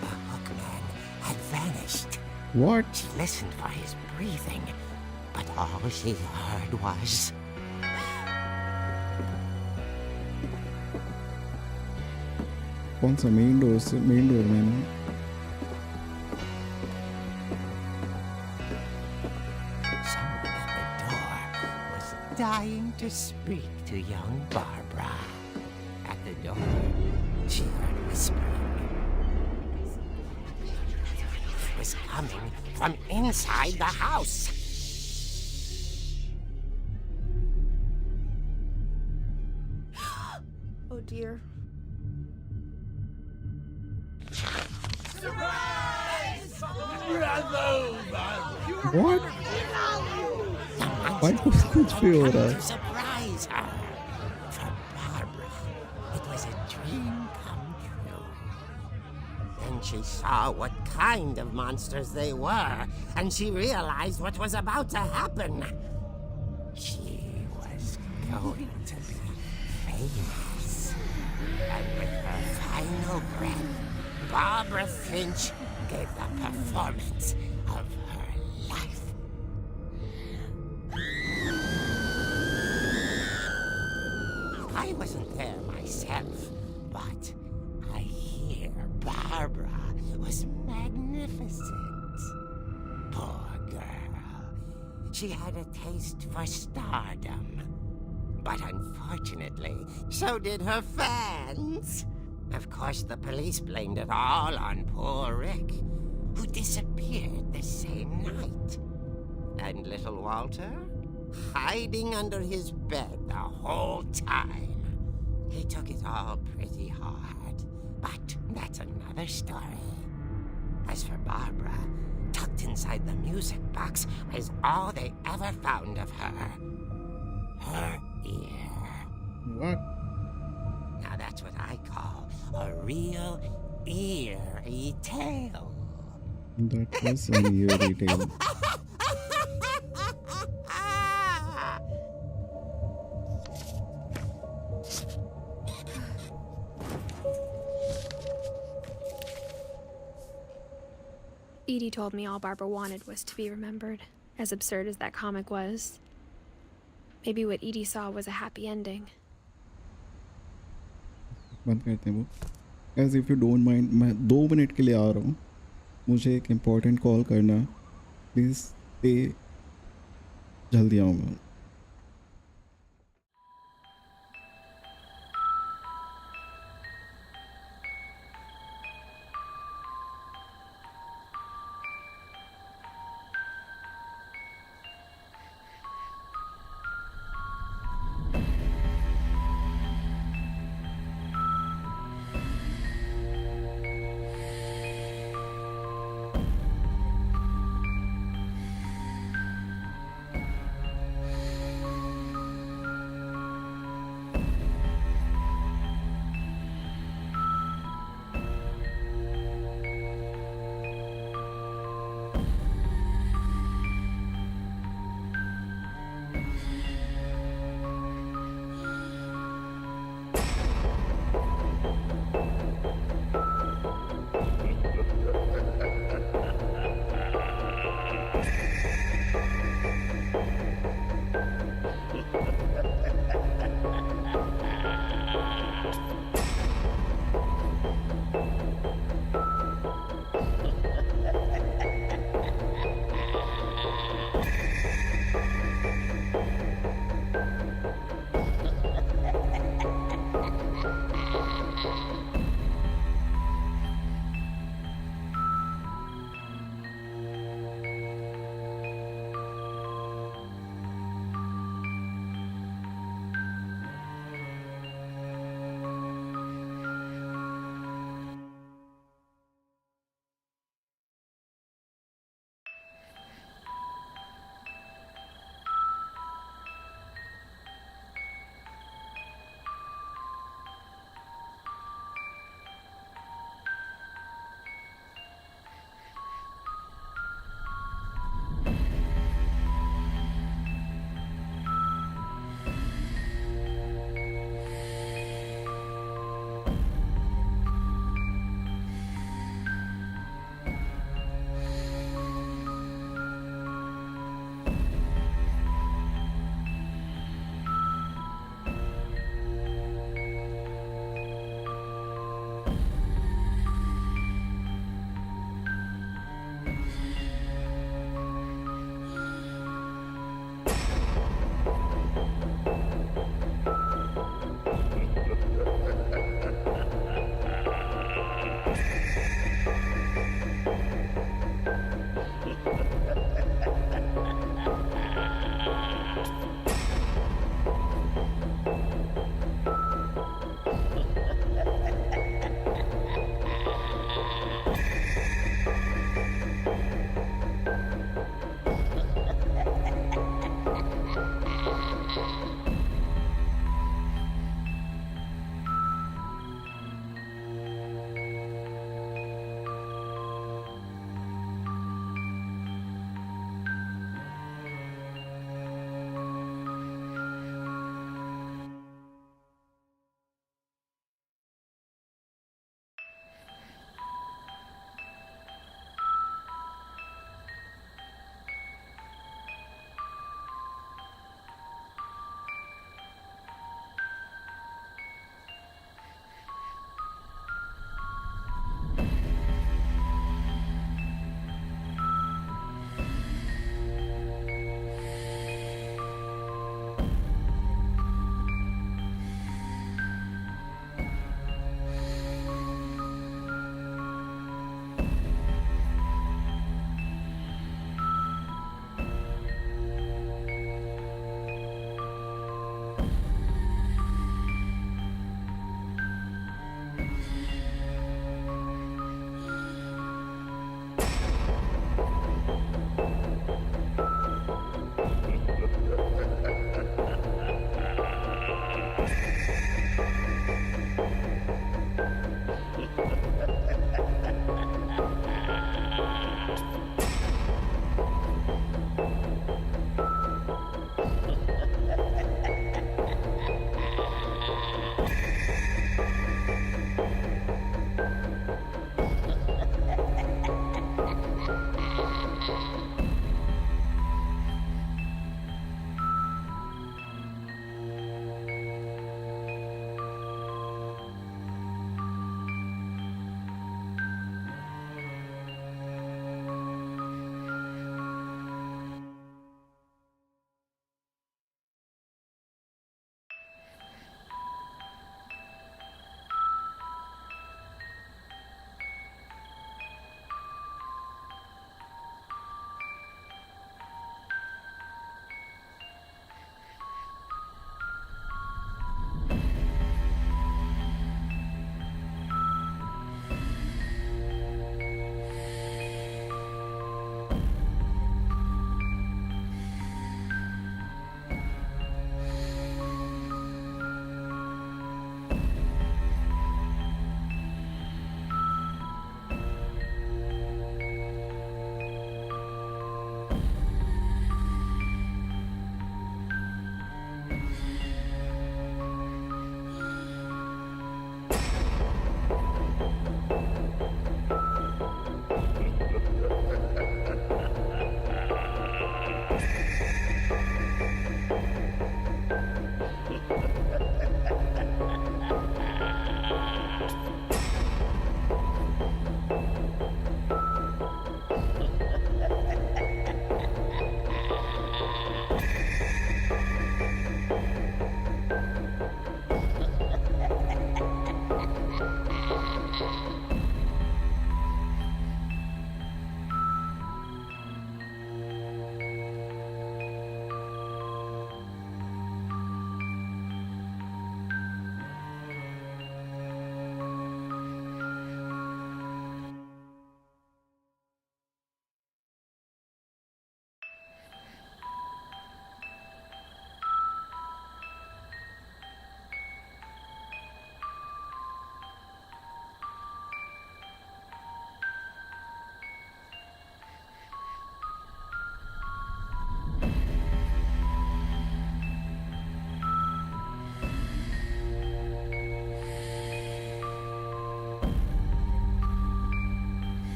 Speaker 6: The hookman had vanished.
Speaker 1: What?
Speaker 6: She listened for his breathing, but all she heard was
Speaker 1: कौन सा मेन डोर से? मेन डोर में ना.
Speaker 6: someone at the door was dying to speak to young Barbara. At the door, she heard whispering. It was coming from inside the house.
Speaker 9: Oh dear.
Speaker 1: What? Why कुछ भी हो रहा है?
Speaker 6: To surprise her. For Barbara, it was a dream come true. Then she saw what kind of monsters they were, and she realized what was about to happen. She was going to be famous. And with her final breath, Barbara Finch gave the performance of her life. I wasn't there myself, but I hear Barbara was magnificent. Poor girl. She had a taste for stardom. But unfortunately, so did her fans. Of course, the police blamed it all on poor Rick, who disappeared the same night. And little Walter? Hiding under his bed the whole time. He took it all pretty hard, but that's another story. As for Barbara, tucked locked inside the music box was all they ever found of her. Her ear.
Speaker 1: What?
Speaker 6: Now that's what I call a real eerie tale.
Speaker 1: That was an eerie tale.
Speaker 2: Edie told me all Barbara wanted was to be remembered, as absurd as that comic was. Maybe what Edie saw was a happy ending.
Speaker 1: बंद करते हैं वो. As if you don't mind, मैं 2 minute के लिए आ रहा हूँ. मुझे एक इम्पोर्टेंट कॉल करना है. प्लीज़ पे जल्दी आऊँगा.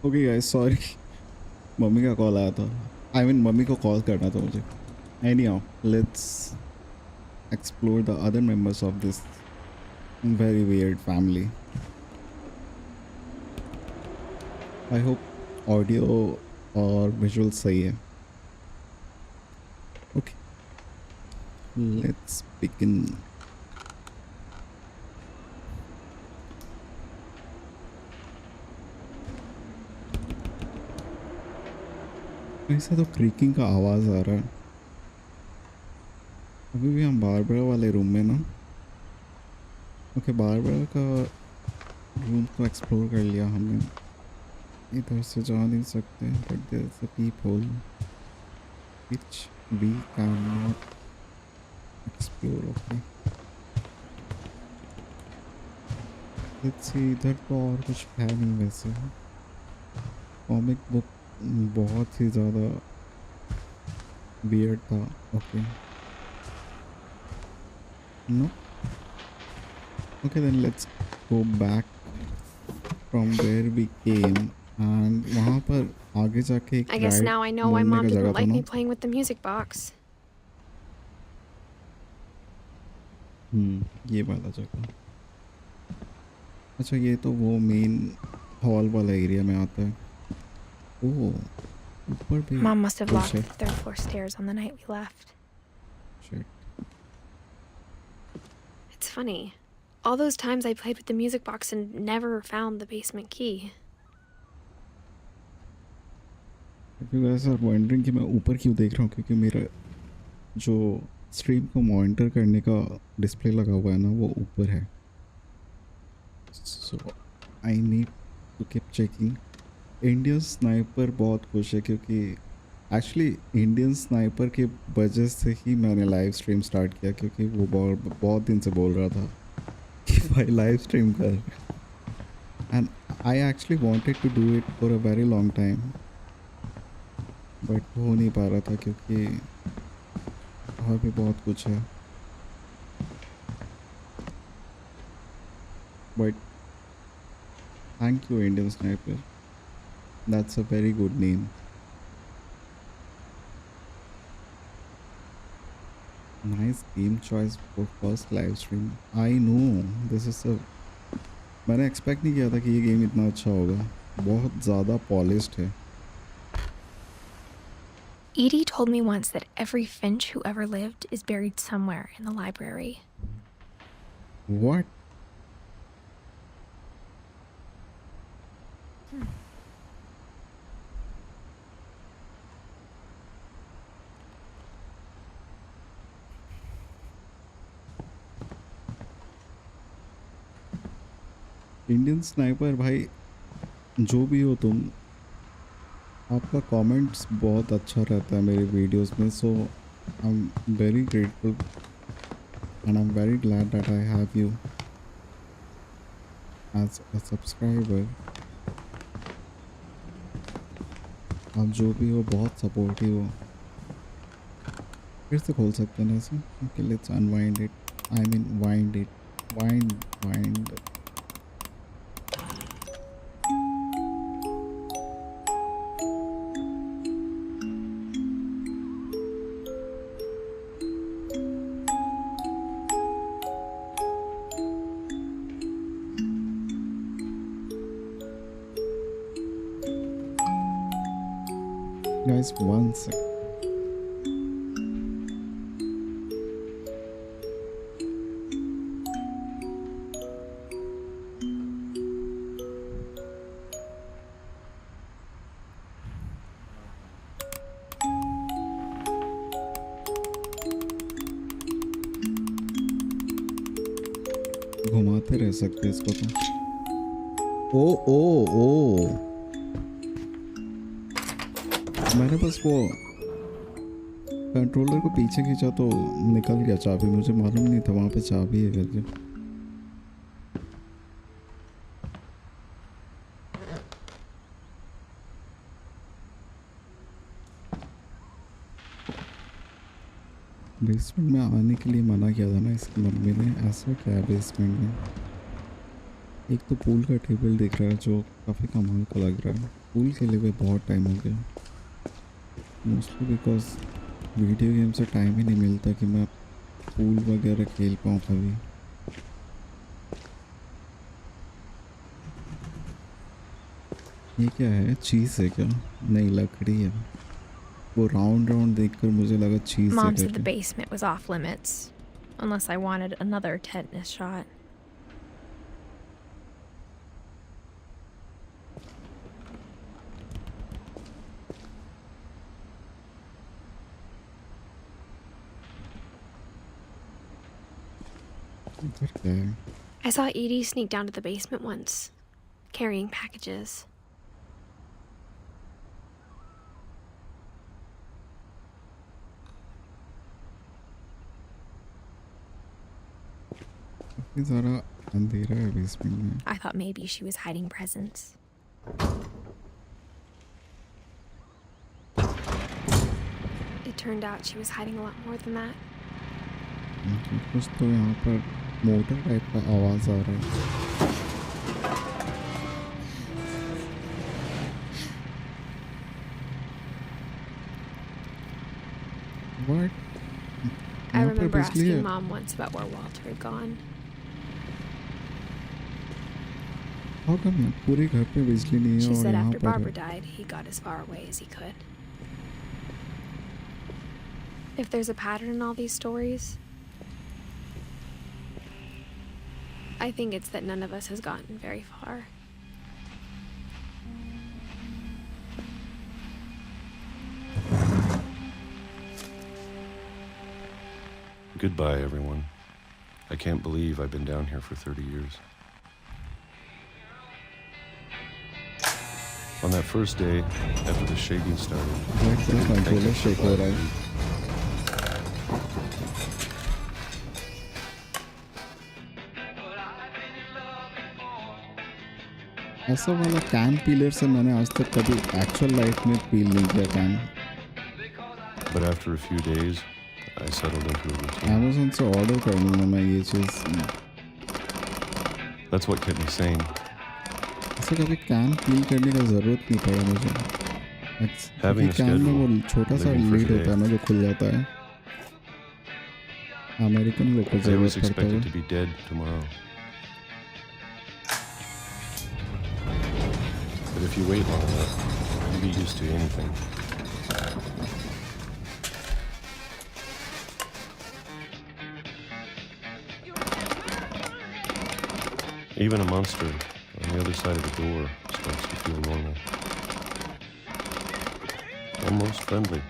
Speaker 1: ओके गाइस सॉरी मम्मी का कॉल आया था आई मीन मम्मी को कॉल करना था मुझे anyhow let's explore the other members of this very weird family I hope audio और विजुअल सही है ओके लेट्स बिगिन ऐसा तो क्रीकिंग का आवाज़ आ रहा है अभी भी हम बारबरा वाले रूम में ना ओके बारबरा का रूम तो एक्सप्लोर कर लिया हमने इधर से जा नहीं सकते but there is a peep hole which we can not explore okay let's see इधर तो और कुछ है नहीं वैसे कॉमिक बुक बहुत ही ज़्यादा वियर्ड था okay no okay then let's go back from where we came and वहाँ पर आगे जाके एक
Speaker 2: I guess now I know why
Speaker 1: घूमने
Speaker 2: Mom
Speaker 1: का
Speaker 2: didn't
Speaker 1: जगह था
Speaker 2: like
Speaker 1: ना
Speaker 2: me playing with the music box.
Speaker 1: ये वाला जगह अच्छा ये तो वो मेन हॉल वाला एरिया में आता है ओह ऊपर भी
Speaker 2: Mom must have
Speaker 1: कुछ
Speaker 2: locked
Speaker 1: है
Speaker 2: the third floor stairs on the night we left.
Speaker 1: Shit
Speaker 2: It's funny. All those times I played with the music box and never found the basement key.
Speaker 1: If you guys are wondering कि मैं ऊपर क्यों देख रहा हूँ, क्योंकि मेरा जो स्ट्रीम को मॉनिटर करने का डिस्प्ले लगा हुआ है ना, वो ऊपर है. So I need to keep checking. Indian sniper बहुत खुश है क्योंकि एक्चुअली इंडियन स्नाइपर के वजह से ही मैंने लाइव स्ट्रीम स्टार्ट किया, क्योंकि वो बहुत दिन से बोल रहा था कि भाई लाइव स्ट्रीम कर. And I actually wanted to do it for a very long time, but हो नहीं पा रहा था क्योंकि और भी बहुत कुछ है. But thank you Indian sniper, that's a very good name. Nice game choice for first live stream. I know this is a. मैंने एक्सपेक्ट नहीं किया था कि ये गेम इतना अच्छा होगा. बहुत ज़्यादा पॉलिश्ड है.
Speaker 2: Edie told me once that every Finch who ever lived is buried somewhere in the library.
Speaker 1: What? Indian sniper भाई, जो भी हो तुम, आपका कमेंट्स बहुत अच्छा रहता है मेरे वीडियोस में. So I am very grateful and I am very glad that I have you as a subscriber. आप जो भी हो बहुत सपोर्टिव हो. फिर से खोल सकते हैं ना इसे. Okay, let's unwind it. I mean wind it. Wind. Guys, one sec. घुमाते रह सकते हैं इसको तो. ओ मैंने बस वो कंट्रोलर को पीछे खींचा तो निकल गया चाबी. मुझे मालूम नहीं था वहाँ पे चाबी है करके. बेसमेंट में आने के लिए मना किया था ना इसकी मम्मी ने. ऐसा क्या है बेसमेंट में? एक तो पूल का टेबल दिख रहा है जो काफ़ी कमाल का लग रहा है. पूल खेले हुए बहुत टाइम हो गया, मोस्टली बिकॉज वीडियो गेम से टाइम ही नहीं मिलता कि मैं पूल वगैरह खेल पाऊँ कभी. ये क्या है? चीज़ है क्या? नहीं, लकड़ी है. वो राउंड देखकर मुझे लगा चीज़ है
Speaker 2: Mom said the
Speaker 1: करके.
Speaker 2: basement was off limits, unless I wanted another tetanus shot.
Speaker 1: इधर क्या है?
Speaker 2: I saw Edie sneak down to the basement once, carrying packages.
Speaker 1: काफी सारा अंधेरा है बेसमेंट में.
Speaker 2: I thought maybe she was hiding presents. It turned out she was hiding a lot more than that.
Speaker 1: कुछ तो यहाँ पर मोटर टाइप का आवाज़ आ रहा है. What?
Speaker 2: I
Speaker 1: यहाँ पर
Speaker 2: remember
Speaker 1: बिजली है.
Speaker 2: asking Mom once about where Walter had gone.
Speaker 1: How come पूरे घर पे बिजली नहीं है
Speaker 2: She
Speaker 1: और
Speaker 2: said
Speaker 1: यहाँ
Speaker 2: after
Speaker 1: पर
Speaker 2: Barbara
Speaker 1: है?
Speaker 2: died, he got as far away as he could. If there's a pattern in all these stories, I think it's that none of us has gotten very far.
Speaker 10: Goodbye, everyone. I can't believe I've been down here for 30 years. On that first day, after the shaking started,
Speaker 1: controller shake हो रहा है. ऐसा वाला can pillar से मैंने आज तक कभी एक्चुअल लाइफ में पील नहीं किया can.
Speaker 10: but after a few days, I settled into a routine.
Speaker 1: Amazon से ऑर्डर कर लूँगा मैं ये चीज़.
Speaker 10: That's what kept me sane.
Speaker 1: ऐसे कभी कैन पील करने का ज़रूरत नहीं पड़ा मुझे.
Speaker 10: Having a
Speaker 1: कैन में वो
Speaker 10: schedule,
Speaker 1: छोटा सा
Speaker 10: living for
Speaker 1: लीड होता है ना जो खुल जाता है. अमेरिकन लोग को
Speaker 10: I was
Speaker 1: ज़रूरत पड़ता
Speaker 10: expected
Speaker 1: है.
Speaker 10: to be dead tomorrow. But if you wait long enough, you get used to anything. Even a monster on the other side of the door starts to feel normal. Almost friendly.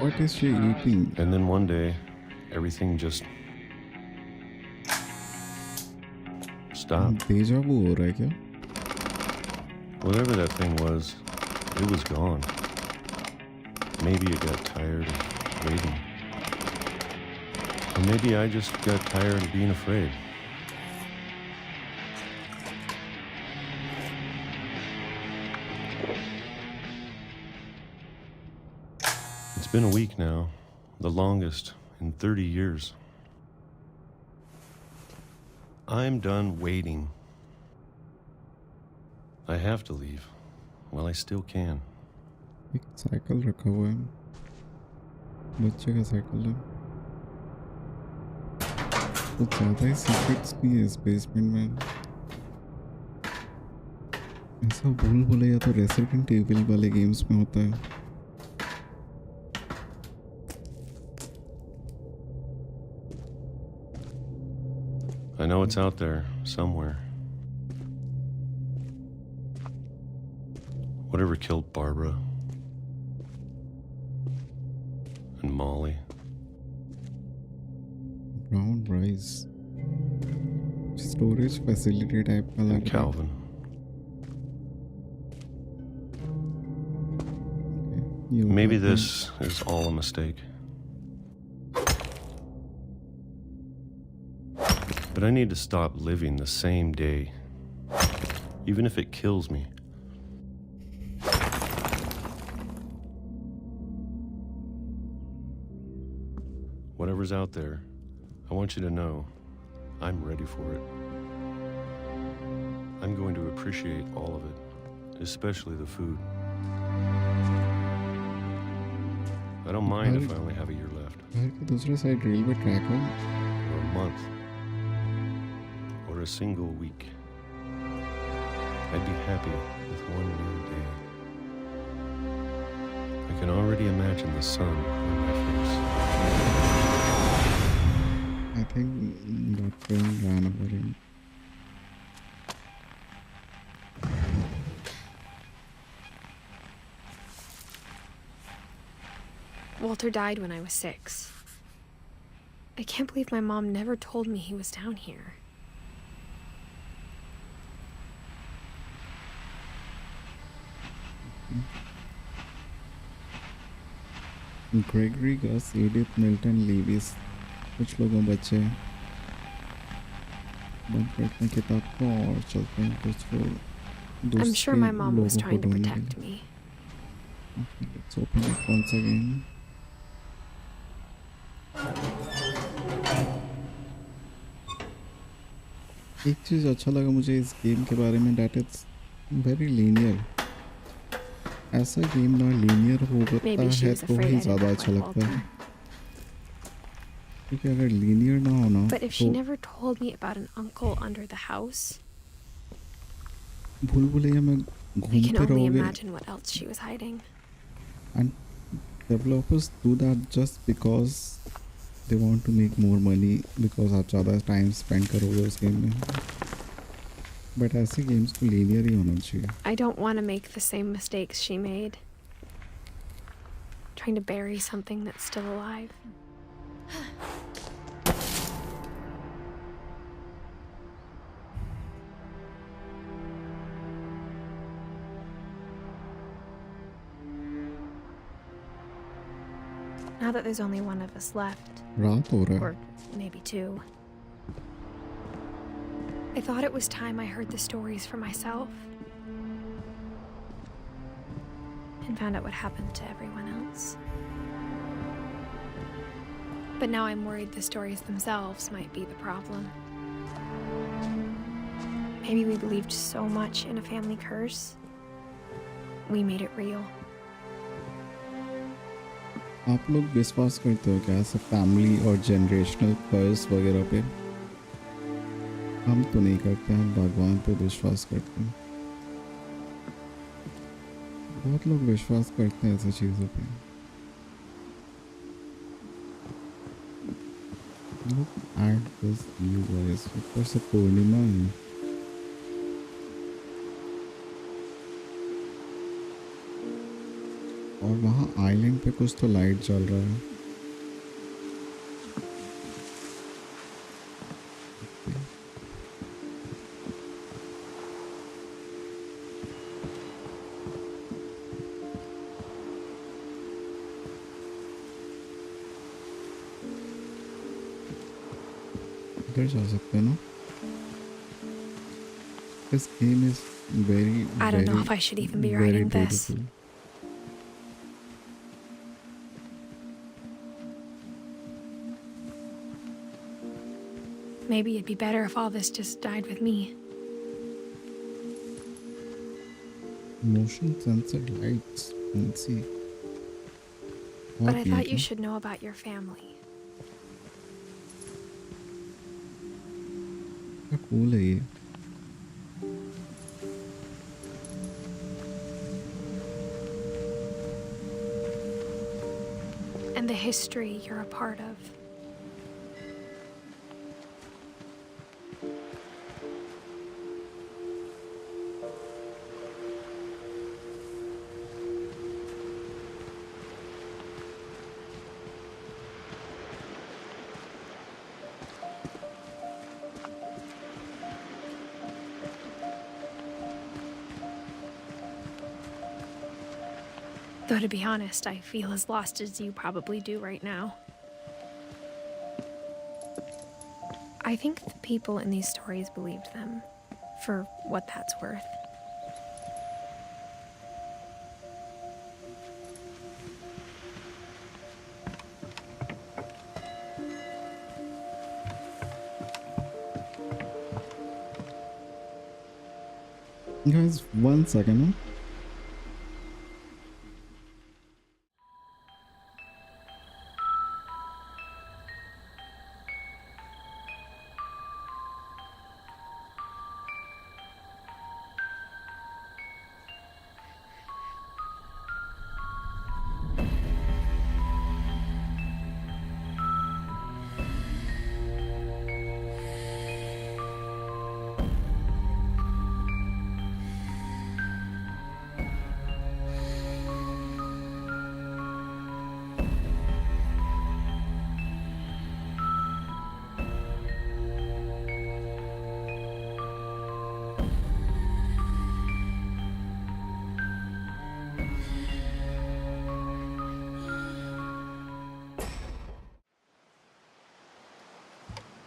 Speaker 1: What is she eating?
Speaker 10: And then one day, everything just stopped.
Speaker 1: Deja vu हो रहा है क्या?
Speaker 10: Whatever that thing was, it was gone. Maybe it got tired of waiting. Or maybe I just got tired of being afraid. It's been a week now, the longest in 30 years. I'm done waiting. I have to leave while I still can.
Speaker 1: एक cycle रखा हुआ है. बच्चे का cycle है. कुछ ज़्यादा ही secrets भी है इस बेसमेंट में. ऐसा भूल भुलैया तो रेसिडेंट एविल वाले गेम्स में होता है.
Speaker 10: I know it's out there somewhere. Whatever killed Barbara and Molly.
Speaker 1: Brown rice. Storage facility type का
Speaker 10: And
Speaker 1: लग रहा है.
Speaker 10: Calvin.
Speaker 1: ये होता
Speaker 10: Maybe
Speaker 1: है.
Speaker 10: this is all a mistake. But I need to stop living the same day, even if it kills me. Whatever's out there, I want you to know I'm ready for it. I'm going to appreciate all of it, especially the food. I don't mind if I only have a year left,
Speaker 1: घर के दूसरे side railway track है.
Speaker 10: or a month, or a single week. I'd be happy with one new day. I can already imagine the sun on my face.
Speaker 1: I think that train ran over him.
Speaker 2: Walter died when I was 6. I can't believe my mom never told me he was down here.
Speaker 1: Gregory Gus, Edith Milton, Lewis. कुछ लोगों बच्चे बंद करते हैं किताब को और चलते हैं कुछ लोग.
Speaker 2: I'm sure my mom was trying to protect me.
Speaker 1: Okay, let's open it once again. एक चीज़ अच्छा लगा मुझे इस गेम के बारे में, that it's very linear. ऐसा गेम ना linear होता है तो ही ज़्यादा अच्छा लगता है. क्योंकि अगर linear ना होना
Speaker 2: But if she
Speaker 1: तो
Speaker 2: never told me about an uncle under the house,
Speaker 1: भूल भुलैया में
Speaker 2: I can
Speaker 1: घूमते
Speaker 2: only
Speaker 1: रहोगे
Speaker 2: imagine what else she was hiding.
Speaker 1: and Developers do that just because they want to make more money, because आप ज़्यादा time spend करोगे उस game में. But ऐसे गेम्स को लीनियर ही होना चाहिए.
Speaker 2: I don't want to make the same mistakes she made. Trying to bury something that's still alive. Now that there's only one of us left,
Speaker 1: रात हो रहा है.
Speaker 2: or maybe two, I thought it was time I heard the stories for myself and found out what happened to everyone else. But now I'm worried the stories themselves might be the problem. Maybe we believed so much in a family curse, we made it real.
Speaker 1: आप लोग विश्वास करते हो क्या ऐसे family और generational कर्स वगैरह पे? हम तो नहीं करते, हम भगवान पे विश्वास करते हैं. बहुत लोग विश्वास करते हैं ऐसी चीज़ों पे. Look at this view guys, ऊपर से पूर्णिमा है. और वहाँ आइलैंड पे कुछ तो लाइट जल रहा है. इधर जा सकते हैं ना? This game is very,
Speaker 2: I don't know
Speaker 1: very,
Speaker 2: if I should even be
Speaker 1: very
Speaker 2: writing this.
Speaker 1: beautiful.
Speaker 2: Maybe it'd be better if all this just died with me.
Speaker 1: Motion sensor lights, fancy.
Speaker 2: But I thought you should know about your family.
Speaker 1: क्या cool है ये.
Speaker 2: And the history you're a part of. Though to be honest, I feel as lost as you probably do right now. I think the people in these stories believed them, for what that's worth.
Speaker 1: Guys, 1 second. Huh?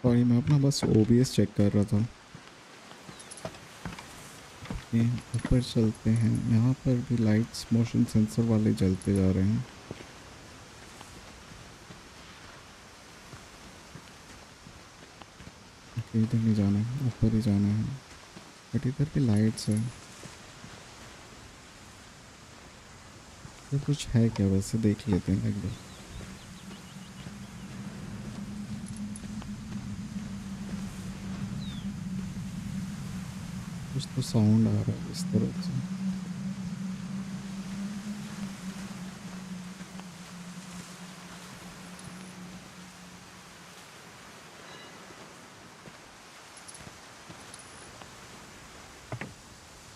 Speaker 1: Sorry, मैं अपना बस OBS check कर रहा था. ये ऊपर चलते हैं. यहाँ पर भी लाइट्स मोशन सेंसर वाले जलते जा रहे हैं. इधर नहीं जाना है, ऊपर ही जाना है. बट इधर भी लाइट्स है. ये कुछ है क्या? वैसे देख लेते हैं एक बार. कुछ तो साउंड आ रहा है इस तरह से.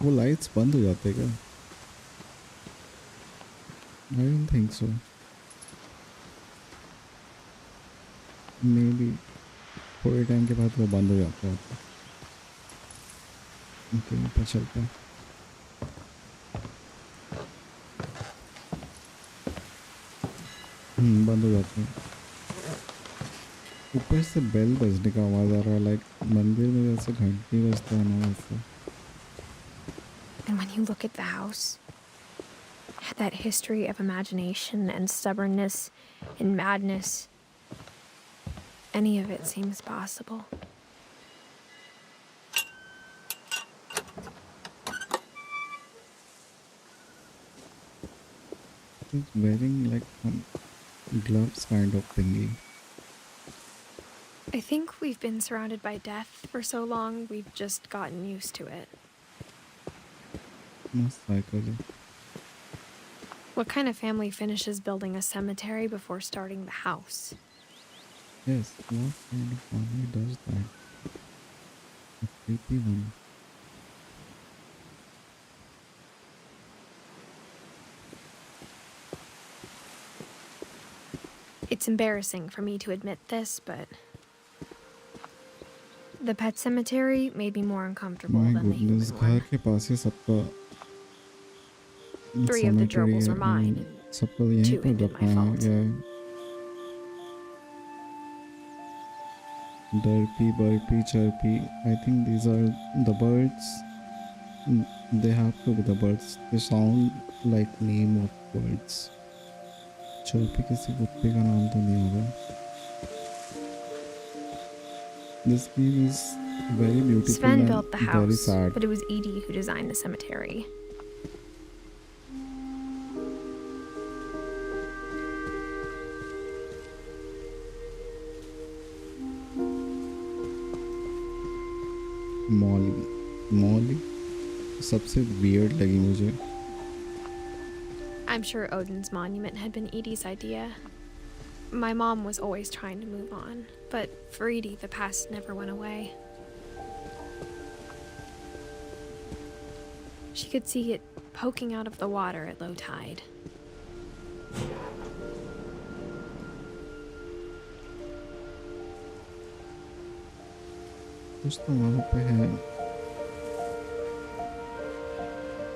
Speaker 1: वो लाइट्स बंद हो जाते क्या? आई don't think so, may be थोड़े टाइम के बाद वो बंद हो जाता है। ओके ऊपर चलता है। बंद हो जाते हैं। ऊपर से बेल बजने का आवाज़ आ रहा है, लाइक मंदिर में जैसे घंटी बजता है ना वैसे।
Speaker 2: And when you look at the house, that history of imagination and stubbornness and madness, any of it seems possible.
Speaker 1: He's wearing like some gloves kind of thingy.
Speaker 2: I think we've been surrounded by death for so long, we've just gotten used to it.
Speaker 1: Most likely.
Speaker 2: What kind of family finishes building a cemetery before starting the house?
Speaker 1: Yes, what kind of family does that? A creepy one.
Speaker 2: It's embarrassing for me to admit this, but the pet cemetery made me more uncomfortable
Speaker 1: My
Speaker 2: than the
Speaker 1: goodness,
Speaker 2: human
Speaker 1: घर
Speaker 2: one.
Speaker 1: के पास ही सबका
Speaker 2: 3 of the gerbils are mine,
Speaker 1: सबको
Speaker 2: and
Speaker 1: यहीं
Speaker 2: 2
Speaker 1: पर
Speaker 2: have been
Speaker 1: रखना
Speaker 2: my
Speaker 1: है।
Speaker 2: fault.
Speaker 1: या Derpy, burpy, chirpy. I think these are the birds. They have to be the birds. They sound like name of birds. Chirpy किसी कुत्ते का नाम तो नहीं होगा। This game is very beautiful
Speaker 2: Sven
Speaker 1: and
Speaker 2: built the
Speaker 1: very
Speaker 2: house,
Speaker 1: sad.
Speaker 2: but it was Edie who designed the cemetery.
Speaker 1: Molly सबसे weird लगी मुझे।
Speaker 2: I'm sure Odin's monument had been Edie's idea. My mom was always trying to move on, but for Edie, the past never went away. She could see it poking out of the water at low tide.
Speaker 1: कुछ तो वहाँ पे है,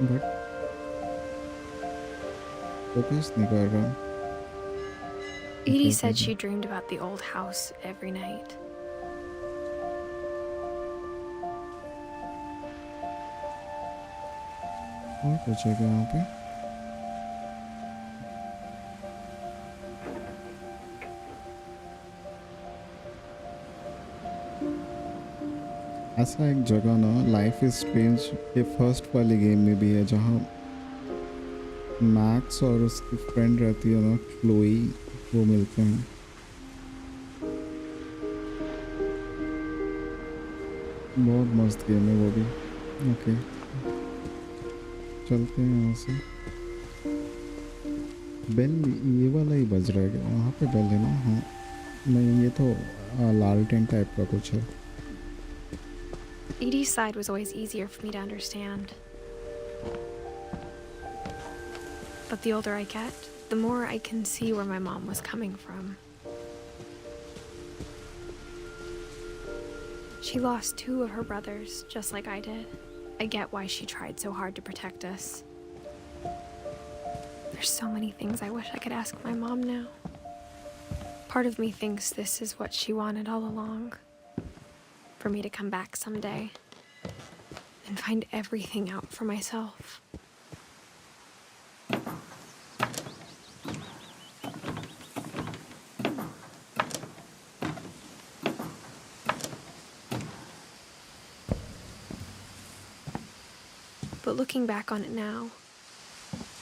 Speaker 1: but focus नहीं कर रहा।
Speaker 2: Edie said she dreamed about the old house every night.
Speaker 1: और कुछ है क्या यहाँ पे? ऐसा एक जगह ना लाइफ इज स्ट्रेंज के फर्स्ट वाली गेम में भी है, जहाँ मैक्स और उसकी फ्रेंड रहती है ना क्लोई, वो मिलते हैं। बहुत मस्त गेम है वो भी। ओके चलते हैं यहाँ से। बेल ये वाला ही बज रहा है क्या? वहाँ पे बेल है ना? हाँ नहीं, ये तो लालटेन टाइप का कुछ है।
Speaker 2: Edie's side was always easier for me to understand. But the older I get, the more I can see where my mom was coming from. She lost 2 of her brothers, just like I did. I get why she tried so hard to protect us. There's so many things I wish I could ask my mom now. Part of me thinks this is what she wanted all along. For me to come back someday and find everything out for myself. But looking back on it now,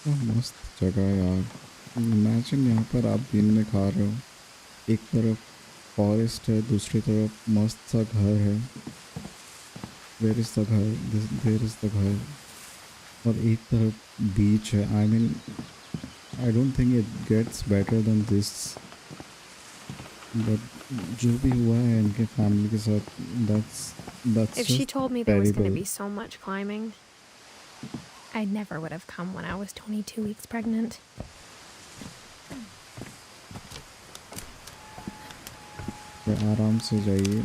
Speaker 1: मस्त जगह है यार। Imagine यहाँ पर आप दिन में खा रहे हो, एक तरफ फॉरेस्ट है, दूसरी तरफ मस्त सा घर है। वेयर इज़ द घर? वेयर इज़ द घर? और एक तरफ बीच है। I mean I don't think it gets better than this, but जो भी हुआ है इनके फैमिली के साथ, that's
Speaker 2: if she
Speaker 1: just
Speaker 2: told me there was going to
Speaker 1: terrible.
Speaker 2: be so much climbing, I never would have come when I was 22 weeks pregnant.
Speaker 1: तो आराम से जाइए,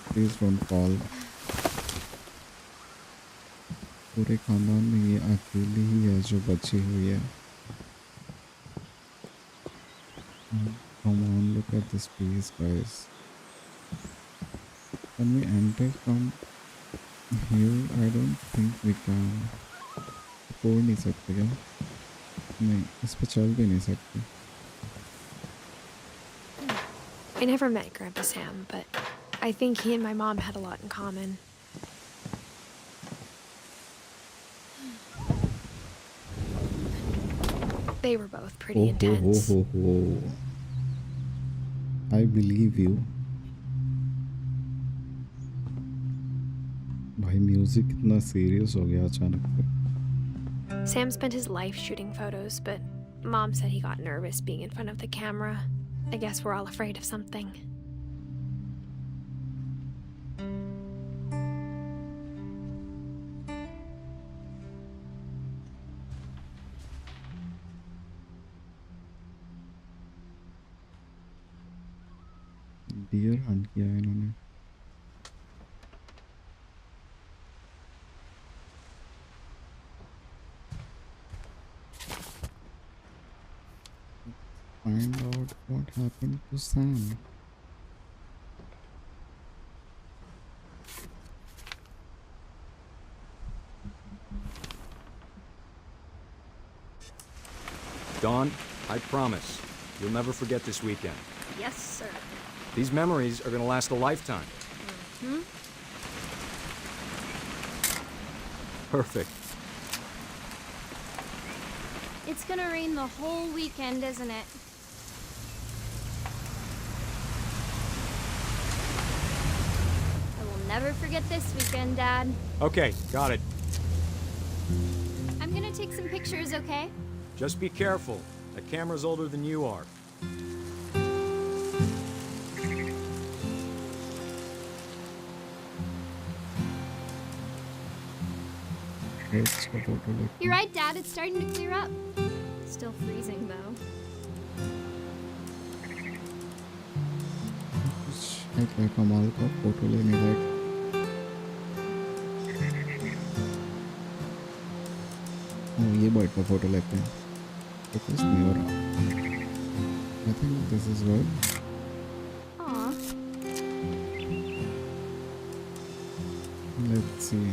Speaker 1: प्लीज डोंट फॉल। पूरे खानदान में ये अकेली ही है जो बची हुई है। Come on, look at this piece, guys. Can we enter from here? I don't think we can. तोड़ नहीं सकते क्या? नहीं, इस पे चल भी नहीं सकते।
Speaker 2: I never met Grandpa Sam, but I think he and my mom had a lot in common. They were both pretty intense.
Speaker 1: I believe you. भाई म्यूजिक कितना सीरियस हो गया अचानक से।
Speaker 2: Sam spent his life shooting photos, but Mom said he got nervous being in front of the camera. I guess we're all afraid of something.
Speaker 1: Deer hunt किया है इन्होंने। Find out what happened to Sam.
Speaker 11: Dawn, I promise, you'll never forget this weekend.
Speaker 9: Yes, sir.
Speaker 11: These memories are gonna last a lifetime. Perfect.
Speaker 12: It's gonna rain the whole weekend, isn't it? I will never forget this weekend, Dad.
Speaker 11: Okay, got it.
Speaker 12: I'm gonna take some pictures, okay?
Speaker 11: Just be careful. That camera's older than you are.
Speaker 12: You're right, Dad. It's starting to clear up. Still freezing, though.
Speaker 1: एक कमाल का photo लेने लायक। ये bird का photo लेते हैं। Focus नहीं हो रहा। I think this is good.
Speaker 12: Aw.
Speaker 1: Let's see.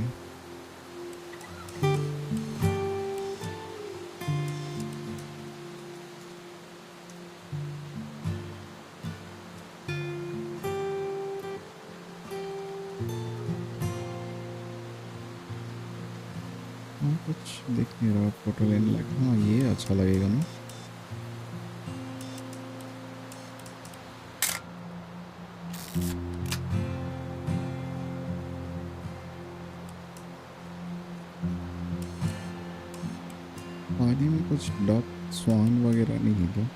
Speaker 1: कुछ दिख नहीं रहा फोटो लेने लगा। हाँ ये अच्छा लगेगा ना। पानी में कुछ डक स्वान वगैरह नहीं है क्या?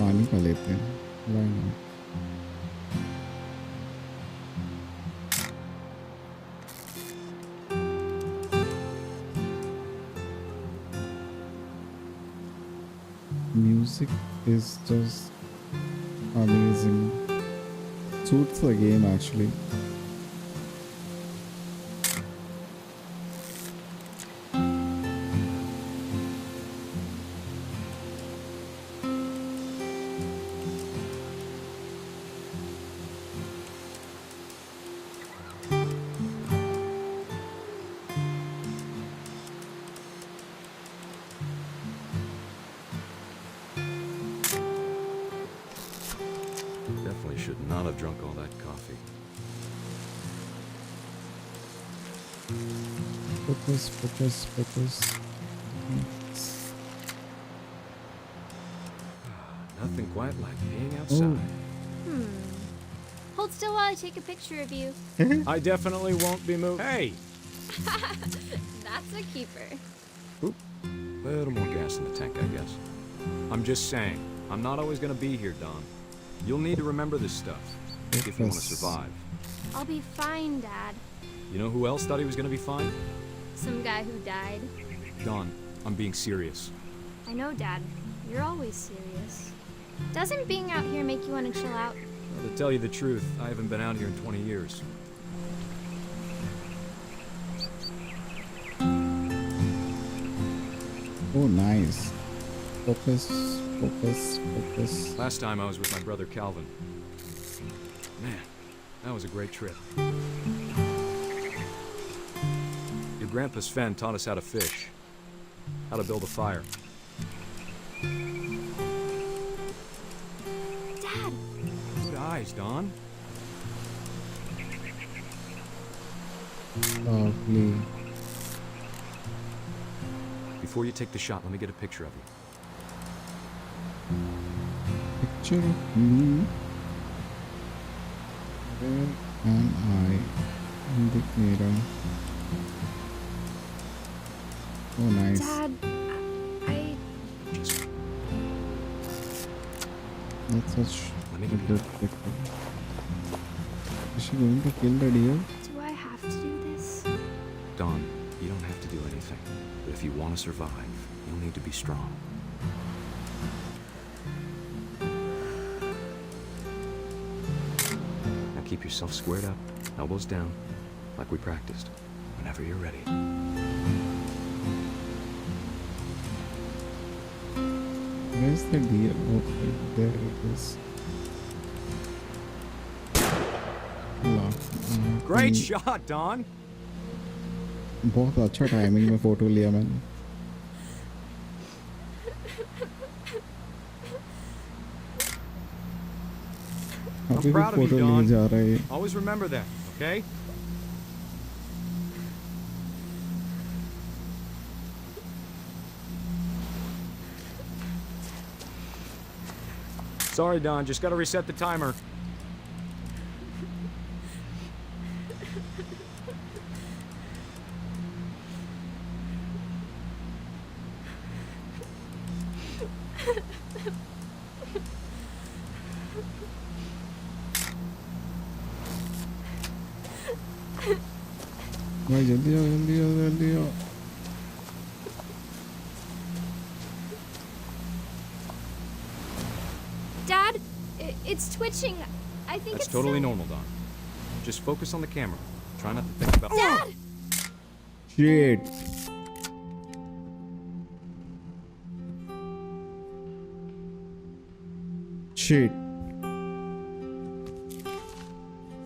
Speaker 1: पानी का लेते हैं। Why not? Music is just amazing. Suits the game actually.
Speaker 11: Definitely should not have drunk all that coffee.
Speaker 1: Focus.
Speaker 11: Nothing quite like being outside.
Speaker 12: Hold still while I take a picture of you.
Speaker 11: I definitely won't be moved. Hey!
Speaker 12: That's a keeper.
Speaker 11: Oop. Little more gas in the tank, I guess. I'm just saying, I'm not always gonna be here, Don. You'll need to remember this stuff if you want to survive.
Speaker 12: I'll be fine, Dad.
Speaker 11: You know who else thought he was gonna be fine?
Speaker 12: Some guy who died.
Speaker 11: Dawn, I'm being serious.
Speaker 12: I know, Dad. You're always serious. Doesn't being out here make you want to chill out?
Speaker 11: Well, to tell you the truth, I haven't been out here in 20 years.
Speaker 1: Oh, nice. Focus, focus, focus.
Speaker 11: Last time I was with my brother Calvin. Man, that was a great trip. Your grandpa Sven taught us how to fish, how to build a fire.
Speaker 12: Dad!
Speaker 11: Good eyes, Dawn.
Speaker 1: Lovely.
Speaker 11: Before you take the shot, let me get a picture of you.
Speaker 1: Picture of me. Where am I in the mirror? Oh, nice.
Speaker 2: Dad, I...
Speaker 1: That's such
Speaker 11: Let me
Speaker 1: a
Speaker 11: give you
Speaker 1: good picture. Is she going to kill the deer?
Speaker 2: Do I have to do this?
Speaker 11: Dawn, you don't have to do anything. But if you want to survive, you'll need to be strong. Now keep yourself squared up, elbows down, like we practiced. Whenever you're ready.
Speaker 1: Where's the deer? Oh, there it is.
Speaker 11: Great shot, Dawn!
Speaker 1: बहुत अच्छा timing में photo लिया मैंने.
Speaker 11: I'm
Speaker 1: अभी भी
Speaker 11: proud of you,
Speaker 1: photo लिए
Speaker 11: Dawn.
Speaker 1: जा रहा है.
Speaker 11: Always remember that, okay? Sorry, Don. Just gotta reset the timer.
Speaker 1: भाई जल्दी आओ जल्दी आओ जल्दी आओ.
Speaker 12: Dad, it's twitching. I think
Speaker 11: That's
Speaker 12: it's
Speaker 11: totally normal, Don. Just focus on the camera. Try not to think about.
Speaker 12: Dad!
Speaker 1: Shit. Shit.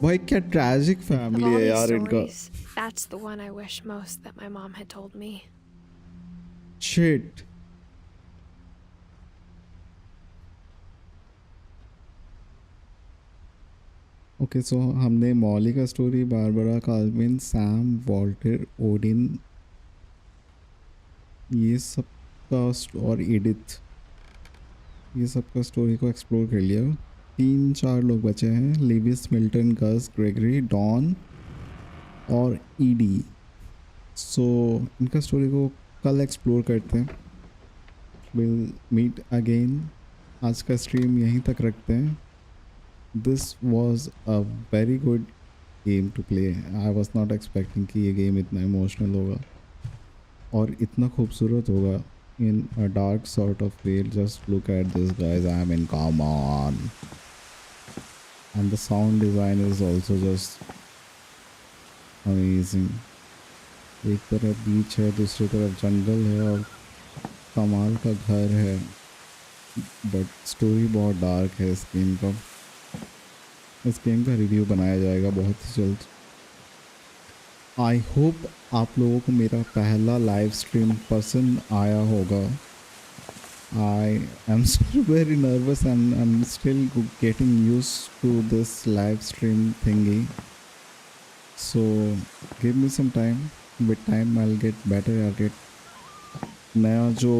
Speaker 1: भाई क्या tragic
Speaker 2: Of
Speaker 1: family
Speaker 2: all
Speaker 1: है
Speaker 2: these
Speaker 1: यार इनका.
Speaker 2: stories, that's the one I wish most that my mom had told me.
Speaker 1: Shit. Okay so हमने Molly का story, Barbara, Calvin, Sam, Walter, Odin, ये सब का और एडिथ, ये सब का स्टोरी को एक्सप्लोर कर लिया. 3-4 लोग बचे हैं. Lewis, Milton, Gus, Gregory, Don और ईडी. सो इनका स्टोरी को कल एक्सप्लोर करते हैं. Will meet again. आज का स्ट्रीम यहीं तक रखते हैं. This was a very good game to play. I was not expecting कि ये गेम इतना इमोशनल होगा और इतना खूबसूरत होगा in a dark sort of way. Just look at this, guys. I mean, come on. And the sound design is also just amazing. एक तरफ बीच है, दूसरी तरफ जंगल है और कमाल का घर है. बट स्टोरी बहुत डार्क है इस गेम का. इस गेम का रिव्यू बनाया जाएगा बहुत ही जल्द. आई होप आप लोगों को मेरा पहला लाइव स्ट्रीम पसंद आया होगा. I am still very nervous and I am still getting used to this live stream thingy. So give me some time. With time I will get better at it. नया जो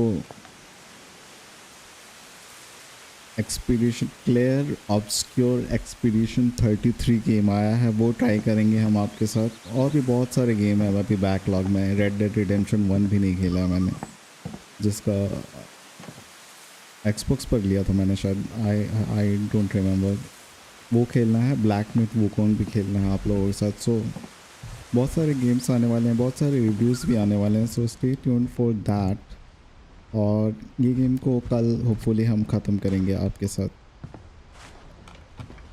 Speaker 1: expedition clear obscure expedition 33 game आया है, वो try करेंगे हम आपके साथ. और भी बहुत सारे गेम है अभी बैकलॉग में. रेड डेड रिडेम्पशन 1 भी नहीं खेला मैंने, जिसका एक्सबॉक्स पर लिया था मैंने शायद. I don't remember. वो खेलना है. ब्लैक मिथ वुकोंग भी खेलना है आप लोगों के साथ. सो बहुत सारे गेम्स आने वाले हैं, बहुत सारे रिव्यूज़ भी आने वाले हैं, so stay tuned for that. और ये गेम को कल होपफुली हम ख़त्म करेंगे आपके साथ।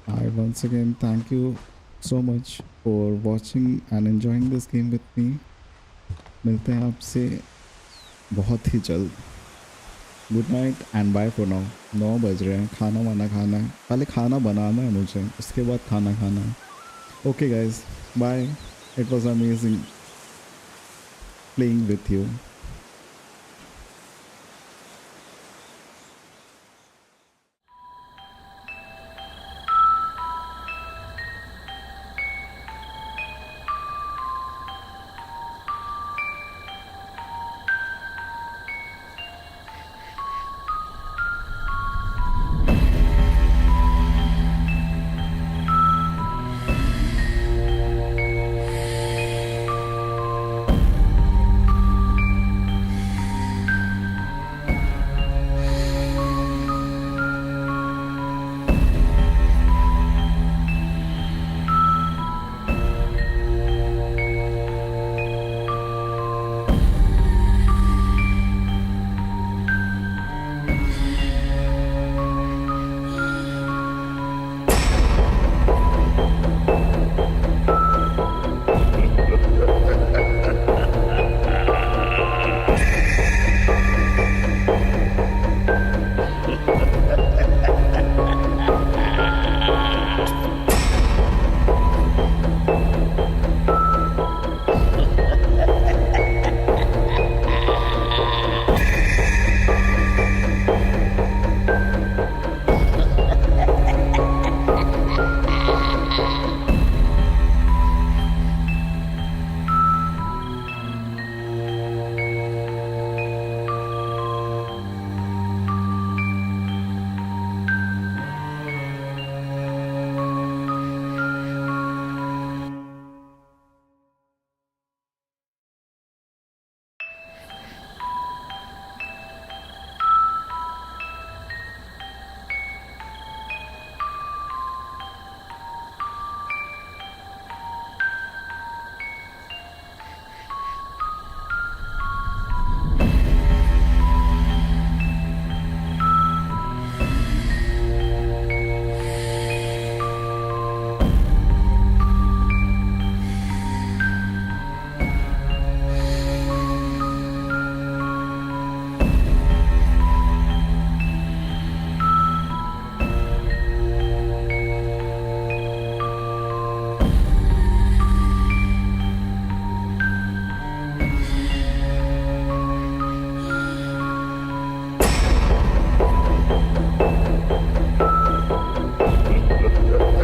Speaker 1: I once again thank you so much for watching and enjoying this game with me। मिलते हैं आपसे बहुत ही जल्द। Good night and bye for now. 9 बज रहे हैं, खाना वाना खाना है, पहले खाना बनाना है मुझे, उसके बाद खाना खाना है। Okay guys, bye. It was amazing playing with you.